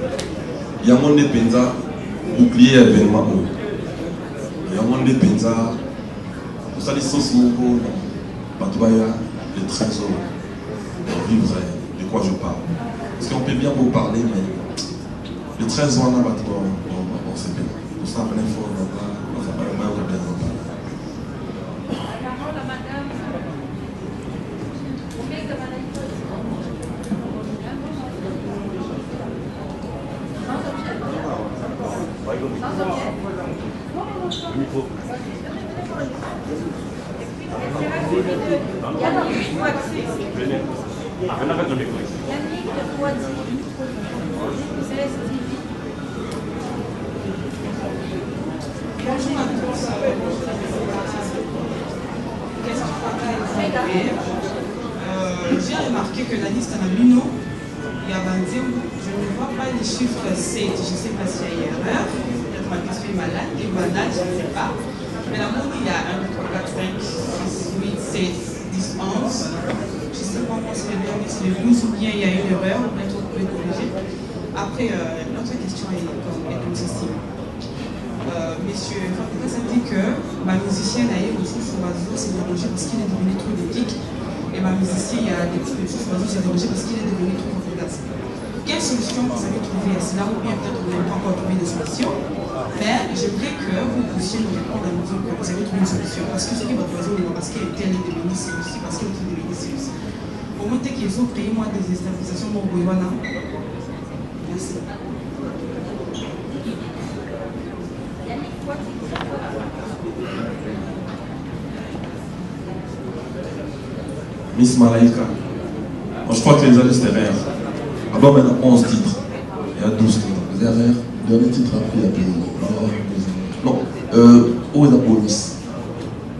Il y a un monde de penza, bouclier événement. Il y a un monde de penza, vous savez, sauce mogo, batouaya, les trésors, vivre, de quoi je parle. Parce qu'on peut bien vous parler, mais le 13 ans, on sait bien. Tout ça, plein fort, on va pas bien en parler. Bonjour à tous. J'ai remarqué que la liste en a Mino, il y a Bandim, je ne vois pas les chiffres 7, je ne sais pas s'il y a une erreur, peut-être ma question est malade, et banal, je ne sais pas. Mais la mode, il y a 1, 2, 3, 4, 5, 6, 8, 7, 10, 11. Je ne sais pas comment c'est le 12 ou bien il y a une erreur, bientôt vous pouvez corriger. Après, notre question est comme ceci. Monsieur Fabrice a dit que ma musicienne a eu aussi sur Oiseau s'est dérogé parce qu'il est devenu trop épique. Et ma musicien, il y a des petits choses sur Oiseau s'est dérogé parce qu'il est devenu trop efficace. Quelle solution vous avez trouvé à cela? Ou bien peut-être vous n'avez pas encore trouvé de solution. Mais j'aimerais que vous puissiez nous répondre à nous dire que vous avez trouvé une solution. Parce que ce qui est votre oiseau, parce qu'il est devenu celui-ci, parce qu'il est devenu celui-ci. Au moins, dès qu'ils ont créé moi des stabilisations, mon Boywana. Merci. Miss Malaika, moi, je crois que les années c'était rare. Avant, il y a 11 titres. Il y a 12 titres. Les erreurs, le dernier titre après, il y a des. Non, où est la police?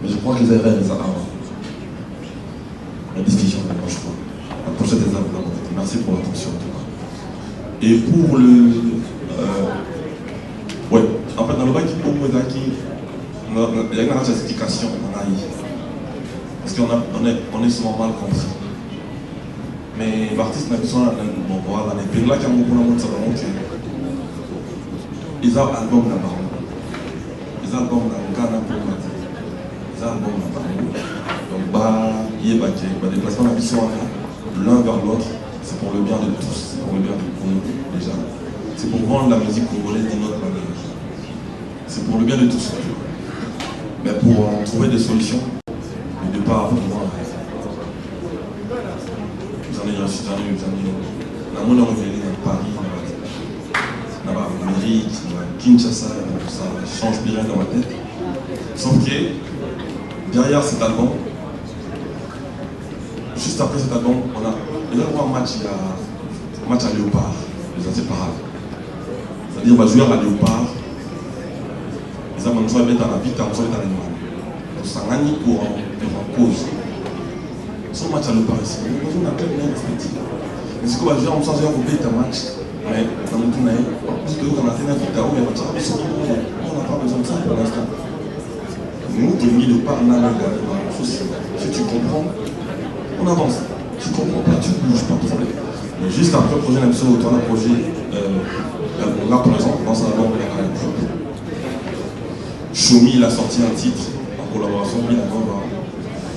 Mais je crois que les erreurs, les a avant. La discussion, je crois. La prochaine des erreurs, merci pour l'attention en tout cas. Et pour le. Ouais, en fait, dans le bac, il y a une explication, parce qu'on est souvent mal compris. Mais l'artiste n'a besoin de voilà, les pays là qui ont beaucoup de monde, ça va montrer. Ils ont un album là-bas. Ils ont un album là-bas. Ils ont un album là-bas. Donc, il y a des déplacements d'ambition l'un vers l'autre. C'est pour le bien de tous. C'est pour le bien du Congo déjà. C'est pour vendre la musique congolaise d'une autre manière. C'est pour le bien de tous. Mais pour trouver des solutions, et de ne pas avoir j'en ai reçu, la monnaie révélée dans Paris, dans l'Amérique, dans Kinshasa, ça ne change plus rien dans ma tête. Sauf que derrière cet album, juste après cet album, on a un match à Léopard, les inséparables. C'est-à-dire on va jouer à Léopard, les hommes vont mettre dans la vie, on va mettre dans l'animal. Donc ça gagne pour en cause. Son match à Léopard ici, on a plein de gens respectifs. Mais ce qu'on va jouer, on va jouer un match, mais dans le tournoi, parce que vous en avez un vidéo, on n'a pas besoin de ça pour l'instant. Nous, de Léopard, on a un souci. Si tu comprends, on avance. Tu comprends pas, tu ne bouges pas, problème. Mais juste après le projet d'AMSO, on a un projet, là par exemple, dans un album, Choumi, il a sorti un titre en collaboration avec Minagova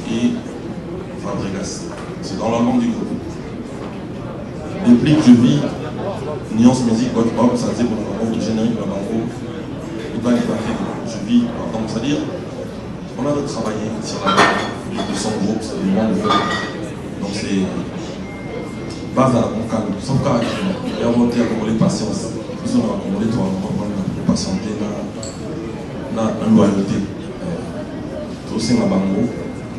et Fabregas. C'est dans l'album du groupe. Depuis que je vis Nuance Musique, ça disait pour le générique, je vis, donc c'est-à-dire, on a travaillé sur la de son groupe, c'est le monde groupe. Donc c'est base à la calme, sauf qu'à et on va dire comment les patience, ils ont accumulé toi, on va prendre la patienté, la loyauté. Tout c'est ma bango,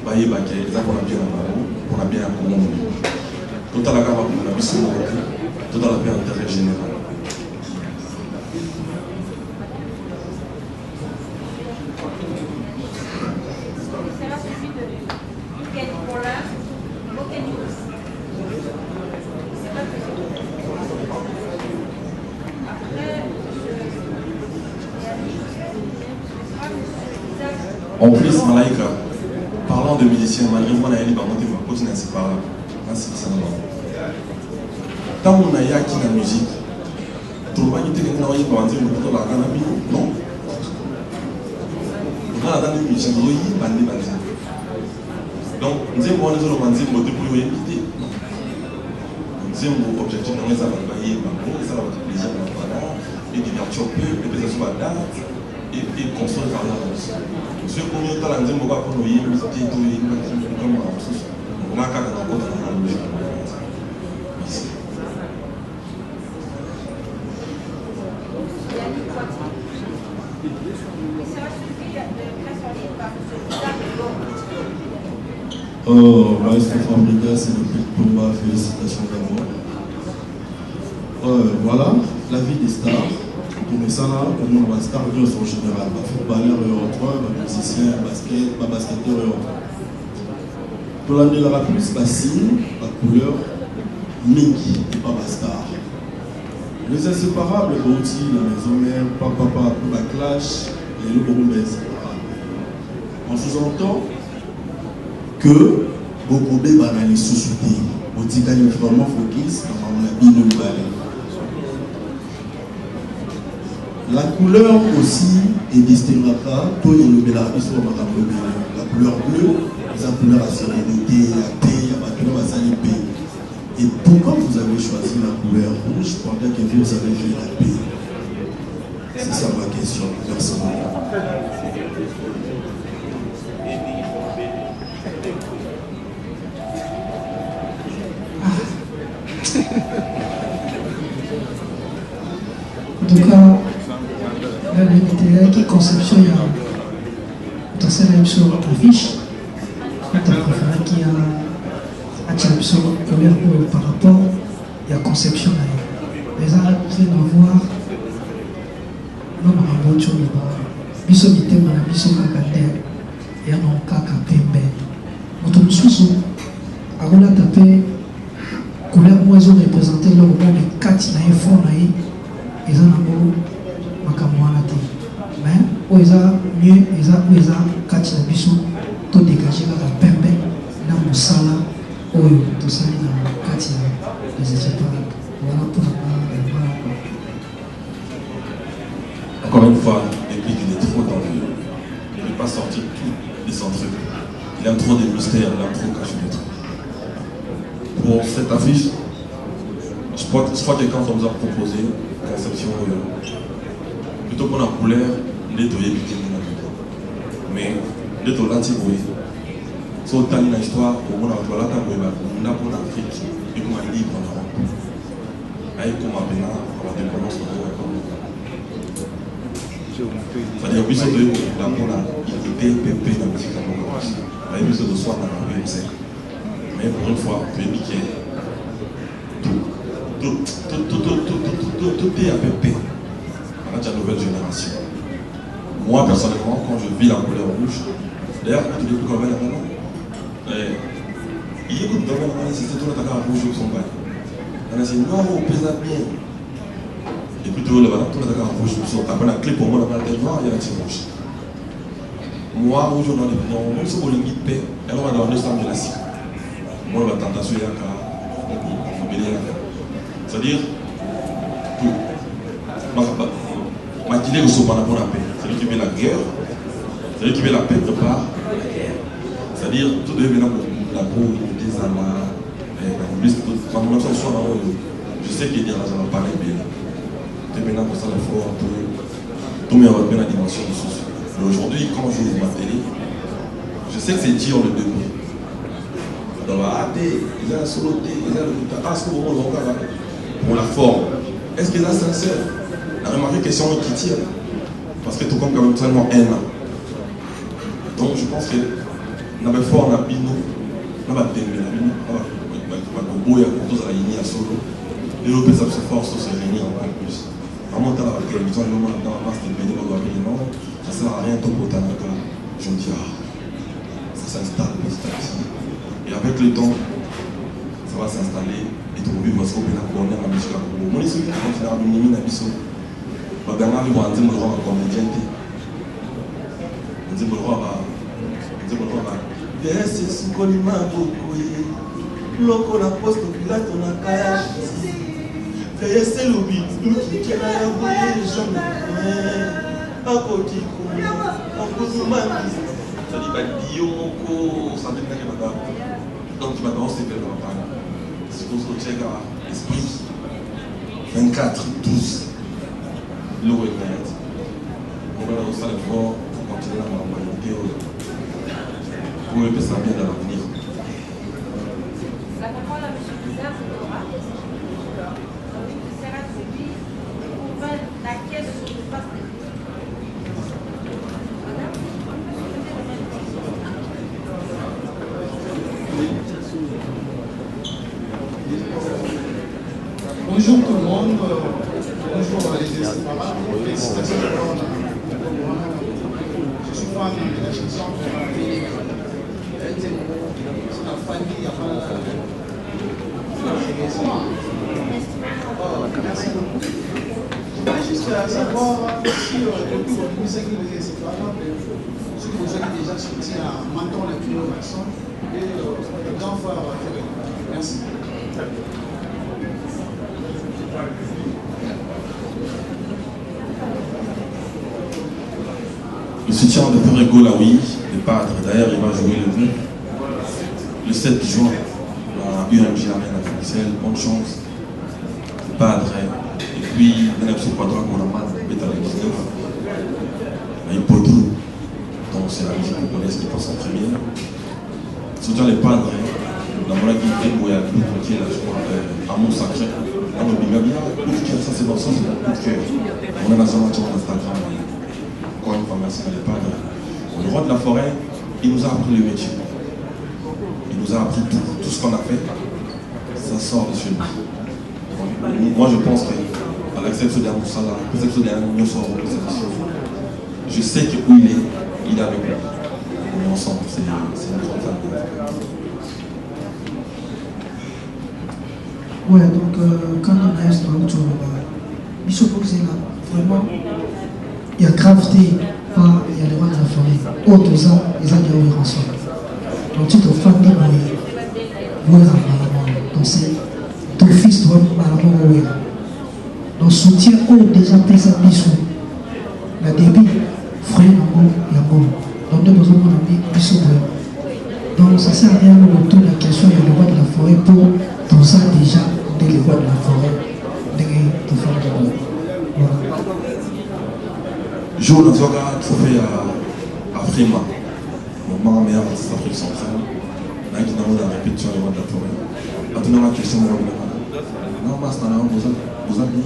bailler baquet, ça qu'on a bien en bango, on a bien accommodé. Tout à la gamme, on a bien son tout à la paix intérêt général. En plus, Malaika, parlant de musiciens, malheureusement, on a eu ma continue à se parler. Tant qu'on a eu acquis la musique, tout le monde était dans la non. On a dans les musiciens, donc, nous avons un objectif dans les avantages, ça va faire plaisir et divertir peu, et que ça soit date. Et construire par l'avance. Ce qu'on y a dans le monde, pour nous, il y a une petite idée, comme on a qu'à dans la logique. Merci. Maestro Fabrica, c'est le prix de combat, félicitations d'abord. Voilà, la vie des stars. Comme ça, comme on va star en général, footballeur et autres, musicien, basket, basketteur et autres. Pour l'année, la plus bassine, la couleur, Mickey, pas ma star. Les inséparables, aussi, la maison mère, papa, la clash et le groupe inséparable. On sous-entend que beaucoup de banales sous-soutés, on dit qu'il y a vraiment focus, on a bien le balai. La couleur aussi est distinguée. Tout est le la couleur bleue, c'est la couleur à sérénité, à paix, à la couleur à paix. Et pourquoi vous avez choisi la couleur rouge pendant que vous avez fait la paix? C'est ça ma question, personnellement. En tout cas, la vérité qui conception il y a dans cette émission affiche on t'a préféré qu'il y a par rapport à la conception mais ça vous allez voir non ma bonne chose biso mitema na biso makande ya no kaka pembe moto mususu akola taper couleur moi ils ont représenté le moment de 4 na effort na yi eza nango makambo wana te mais oyo eza mieux eza oyo eza kati na biso todégage kaka pembe na mosala oyo tosali na kati ya les équipes wana mpona Encore une fois, depuis qu'il est trop dans le... Il ne veut pas sortir tous les trucs. Il aime trop des mystères, il aime trop cacher des trucs. Pour cette affiche, je crois que quand on nous a proposé conception plutôt pour la couleur, les deux éviter mais les deux l'anti-boué. C'est autant une histoire pour moi, on a pour l'Afrique et pour un livre en Europe. Avec comme on va dépendance au mot c'est-à-dire que la idée pépé dans la musique camerounaise. La musique de soi dans la musique. Mais pour une fois, tu es piqué. Tout est à pépé. On a déjà une nouvelle génération. Moi, personnellement, quand je vis la couleur rouge, d'ailleurs, quand tu vis comme elle maintenant, il y a beaucoup de domaines, c'est tout le temps rouge qui sont bas. On a dit non, on pèse bien. Et puis tout le monde, tout le monde rouge, après la clé pour moi, la tête noire, il y a la tête rouge. Moi, aujourd'hui, même si on a une paix, elle va dans l'instant de la cible. Moi, la tentation, il y a c'est-à-dire, ma guilée au saut pendant la paix. C'est-à-dire qu'il veut la guerre, c'est-à-dire qu'il veut la paix prépare la guerre. C'est-à-dire, tout devient la boue, des amas, je sais qu'il y a des raisons à parler bien. Maintenant, pour ça, il faut un peu tout le monde a la dimension de socio. Mais aujourd'hui, quand je joue ma télé, je sais que c'est dur le début. Donc, ils ont solo, ils ont pour la forme. Est-ce qu'ils sont sincères? La remarque question qui tire. Parce que tout comme quand même seulement un an. Donc je pense que nous avons fort en abino, nous avons témoin à solo. Et nous avons se force se réunir encore plus. En montant à la télévision, nous avons dans la masse de bénévoles, non, ça ne sert à rien de botanique. Je me dis, ça s'installe petit à petit. Et avec le temps, ça va s'installer et trouver parce qu'on peut la couronner à la musique. Mon histoire, c'est un minimum d'abisso. Je vais aller voir un comédien. Je vais voir c'est ce qu'on m'a beaucoup. Loco la poste pilate on a kaya. C'est le but qui a les gens. À côté, ça dit pas Diomoko, ça dit pas donc tu vas dans ces belles campagnes. C'est pour ce que l'esprit 24, 12. L'eau est nette. On va aussi aller voir pour continuer à m'envoyer pour que ça vienne dans l'avenir. La parole à M. Bizarre, c'est sera suivi pour la caisse sur l'espace de Bonjour tout le monde, bonjour les inséparables, félicitations. Je suis fan de la chanson c'est la famille, il n'y a pas merci beaucoup. Je voulais juste savoir si depuis votre musique les inséparables, ce que vous avez déjà sorti à Menton la Cléo-Maxon et le grand frère Ferré. Merci. Le soutien de Ferrego Laoui, le padre, d'ailleurs il va jouer le 7 juin à UMG Arena à Bruxelles, bonne chance. Le padre, et puis il y a un quadra qu'on a mal, Beta le 19, à Hippodo, donc c'est la musique congolaise qui passe en première. Soutien les padres, la monnaie qui est pour la qui est là, je crois, à Mont Sacré. On a bien, ça c'est dans le sens de la coup de cœur. On a dans un match sur Instagram. Encore une fois, merci à les padres. Le roi de la forêt, il nous a appris le métier. Il nous a appris tout ce qu'on a fait. Ça sort de chez nous. Moi, je pense qu'à l'exception d'un Moussala, à l'exception d'un Nyossoro, je sais que où il est avec nous. On est ensemble. C'est une grande famille. Ouais, donc quand on a un il se pose là, vraiment, il y a gravité, il y a le roi de la forêt. Autres ans, ils ont dit ensemble. Donc tu te fais des moyens, donc c'est ton fils doit malheureusement. Donc soutien au déjà fait ça bisou. La débit, frère il y a bon. Donc nous avons mis bisou. Donc ça sert à rien de retourner la question de le roi de la forêt pour tout ça déjà le roi de la forêt de faire de l'eau. Jour de Zoga, trophée à Frima, mon maman meilleur artiste d'Afrique centrale, là qui n'a pas de répétition le roi de la forêt. Maintenant la question non, mais c'est vous avez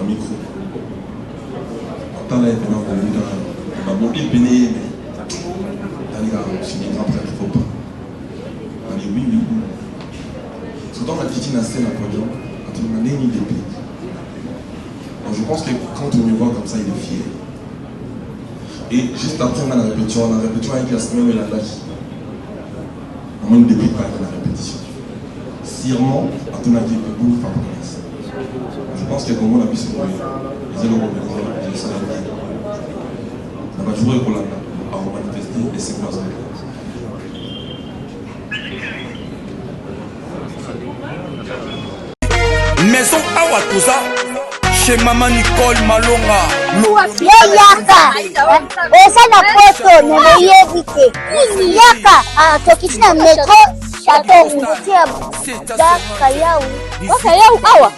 un micro. Tant là, on a beaucoup péné, mais je suis un grand prêtre, il ne faut pas. Allez, oui. Dans la petite scène à podium, quand on a des pays. Donc je pense que quand on me voit comme ça, il est fier. Et juste après, on a la répétition avec la semaine et la date. On ne débute pas avec la répétition. Sirement, à ton avis, beaucoup de femmes. Je pense que comme on a pu se voir, les élèves revenus, les salariés, on va jouer pour la à manifester et c'est quoi ça. Maison Awatusa chez Maman Nicole Malonga. Yaka eza na poto neyebi te yaka tokiti na metro chateau ngutia bakayau awa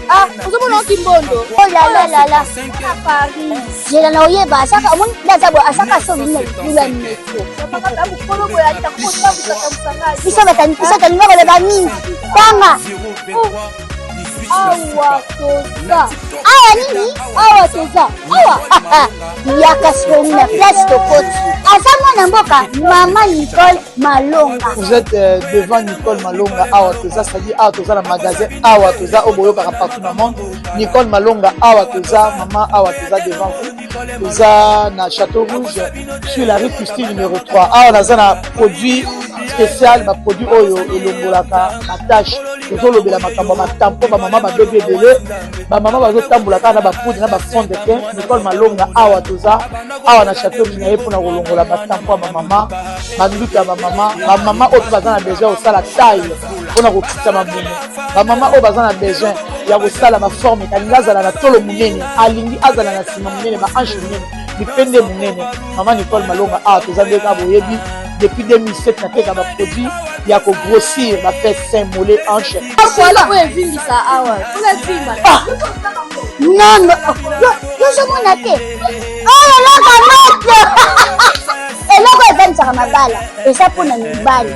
Ah, vous avez un kimbondo. Oh là là là là. À Paris. J'ai la noyé bas. À chaque fois, à chaque fois, il y a un métro. Bisa batani numéro de banini. Tanga. Awa toza. Awa nini? Awa toza. Awa. Yaka soni na place de côte. Azama na mboka, Maman Nicole Malonga. Vous êtes devant Nicole Malonga. Awa toza, c'est-à-dire Awa toza le magasin. Awa toza au boyo partout dans le monde. Nicole Malonga. Awa toza, maman Awa toza devant vous. Toza na Château Rouge sur la rue Custine numéro 3. Awa naza na produit spécial, ma produit oyo elongolaka na tâche. Tozolo bela makambo matampo ba maman ba bébé délé. Ba maman bazo tambolaka na ba poudre na ba fond de teint. Nicole Malonga Awa toza. Awa na Château Minaye pour na kolongola batampo ba maman. Manduka ba maman oyo baza na besoin au sala taille. Pona ko kitsa mabumu. Ba maman oyo baza na besoin ya ko sala ma forme kalinga zala na tolo munene. Alingi azala na sima munene ba ange munene. Dipende munene. Maman Nicole Malonga Awa toza ndeka boyebi. Depuis 2007, na teka ba produit ya ko grossir ba fait sein mollet hanche. Voilà où est vindi ça awa. Pour la vima. Non non. Yo je m'en atte. Oh là là maître. Et là quoi vendre ça mabala. Et ça pour na mibali.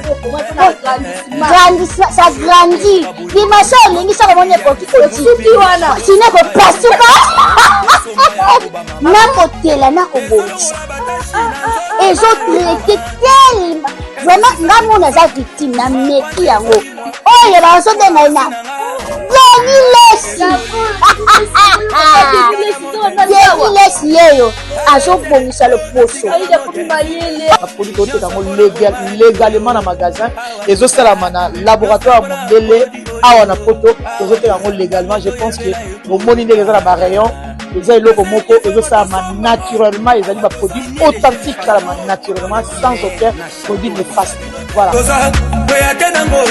Grandissement, ça grandit. Dimension lingi ça comme on est petit petit. Wana. Sine ko pasuka. Na kotela na ko bonisa. Et je traité tellement. Vraiment, nous sommes des victimes, nous sommes des victimes. Oh, il y a des gens qui sont là. légalement dans le magasin. Et ça, c'est le laboratoire Mondele. Ah, on a photo. Légalement, je pense que au monde des rayons. Les gens moko et ça naturellement ils ont des produits authentiques naturellement sans aucun produit néfaste. Voilà.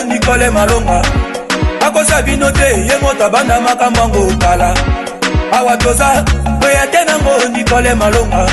Nicole Malonga akosa binote yengo tabanda makambango kala awa toza nango Nicole Malonga.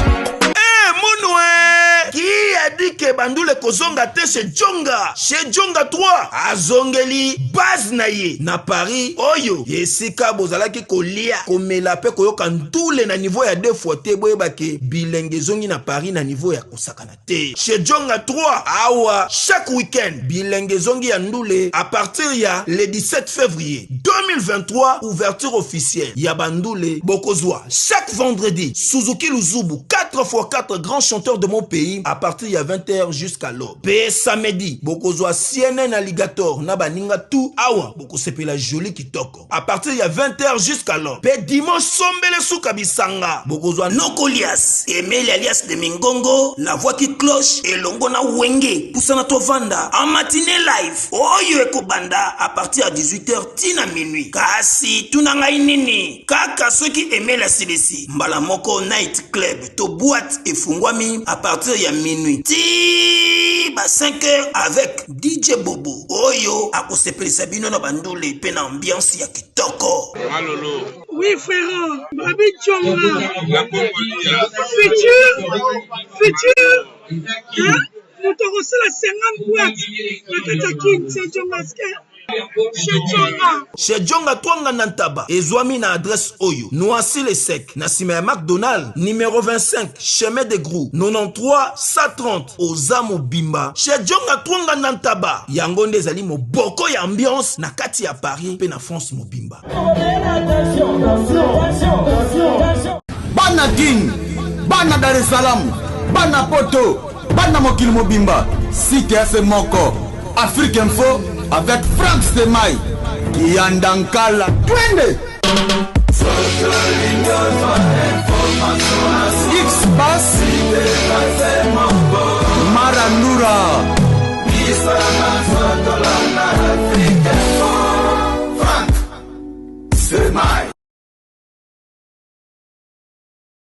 Qui a dit que Bandoule Kozonga te chez Djonga? Chez Djonga 3 Azongeli base naye na Paris oyo yesika bozalaki kolia komela pe koyoka ntule na niveau ya 2 fois te boyebake bilenge zongi na Paris na niveau ya kosakana te. Chez Djonga 3 awa chaque week-end bilenge zongi ya ndule à partir ya le 17 février 2023 ouverture officielle ya Bandoule Bokozwa chaque vendredi Suzuki Luzubu 4x4 grands chanteurs de mon pays à partir de 20h jusqu'à l'aube. Pe samedi, bokozwa CNN Alligator na baninga tout awa boko sepela joli kitoko. À partir de 20h jusqu'à l'aube. Pe dimanche sombele souka bisanga. Bokozwa Nokolias, Emile alias de Mingongo, la voix qui cloche et longo na wenge. Poussana tovanda en matinée live. Oyo ekobanda à partir de 18h tina minuit. Kasi tunanga inini. Kaka ceux qui aimaient la CDC. Mbala moko night club to boîte et fungwami à partir de minuit. Ti ba 5h avec DJ Bobo. Oyo akosepeli sabino na bandole pe na ambiance ya kitoko. Malolo. Oui frère, Babi Djonga. Futur. Hein? Nous te reçons la 50 boîtes. La Katakin, c'est Djonga. Chez Djonga Twanga Nantaba ezwami na adresse oyo Noisy le Sec na sima ya McDonald numéro 25 chemin de Grou 93 130 Ozamo Bimba. Chez Djonga Twanga Nantaba yango nde ezali moboko ya ambiance na kati ya Paris pe na France mobimba. Bana King, Bana Dar es Salaam, Bana Poto, Bana Mokil Mobimba, Site FM Moko, Afrique Info avec Frank Stemai, Kiandankala, Twende. X-Bass, Marandura, Frank Stemai.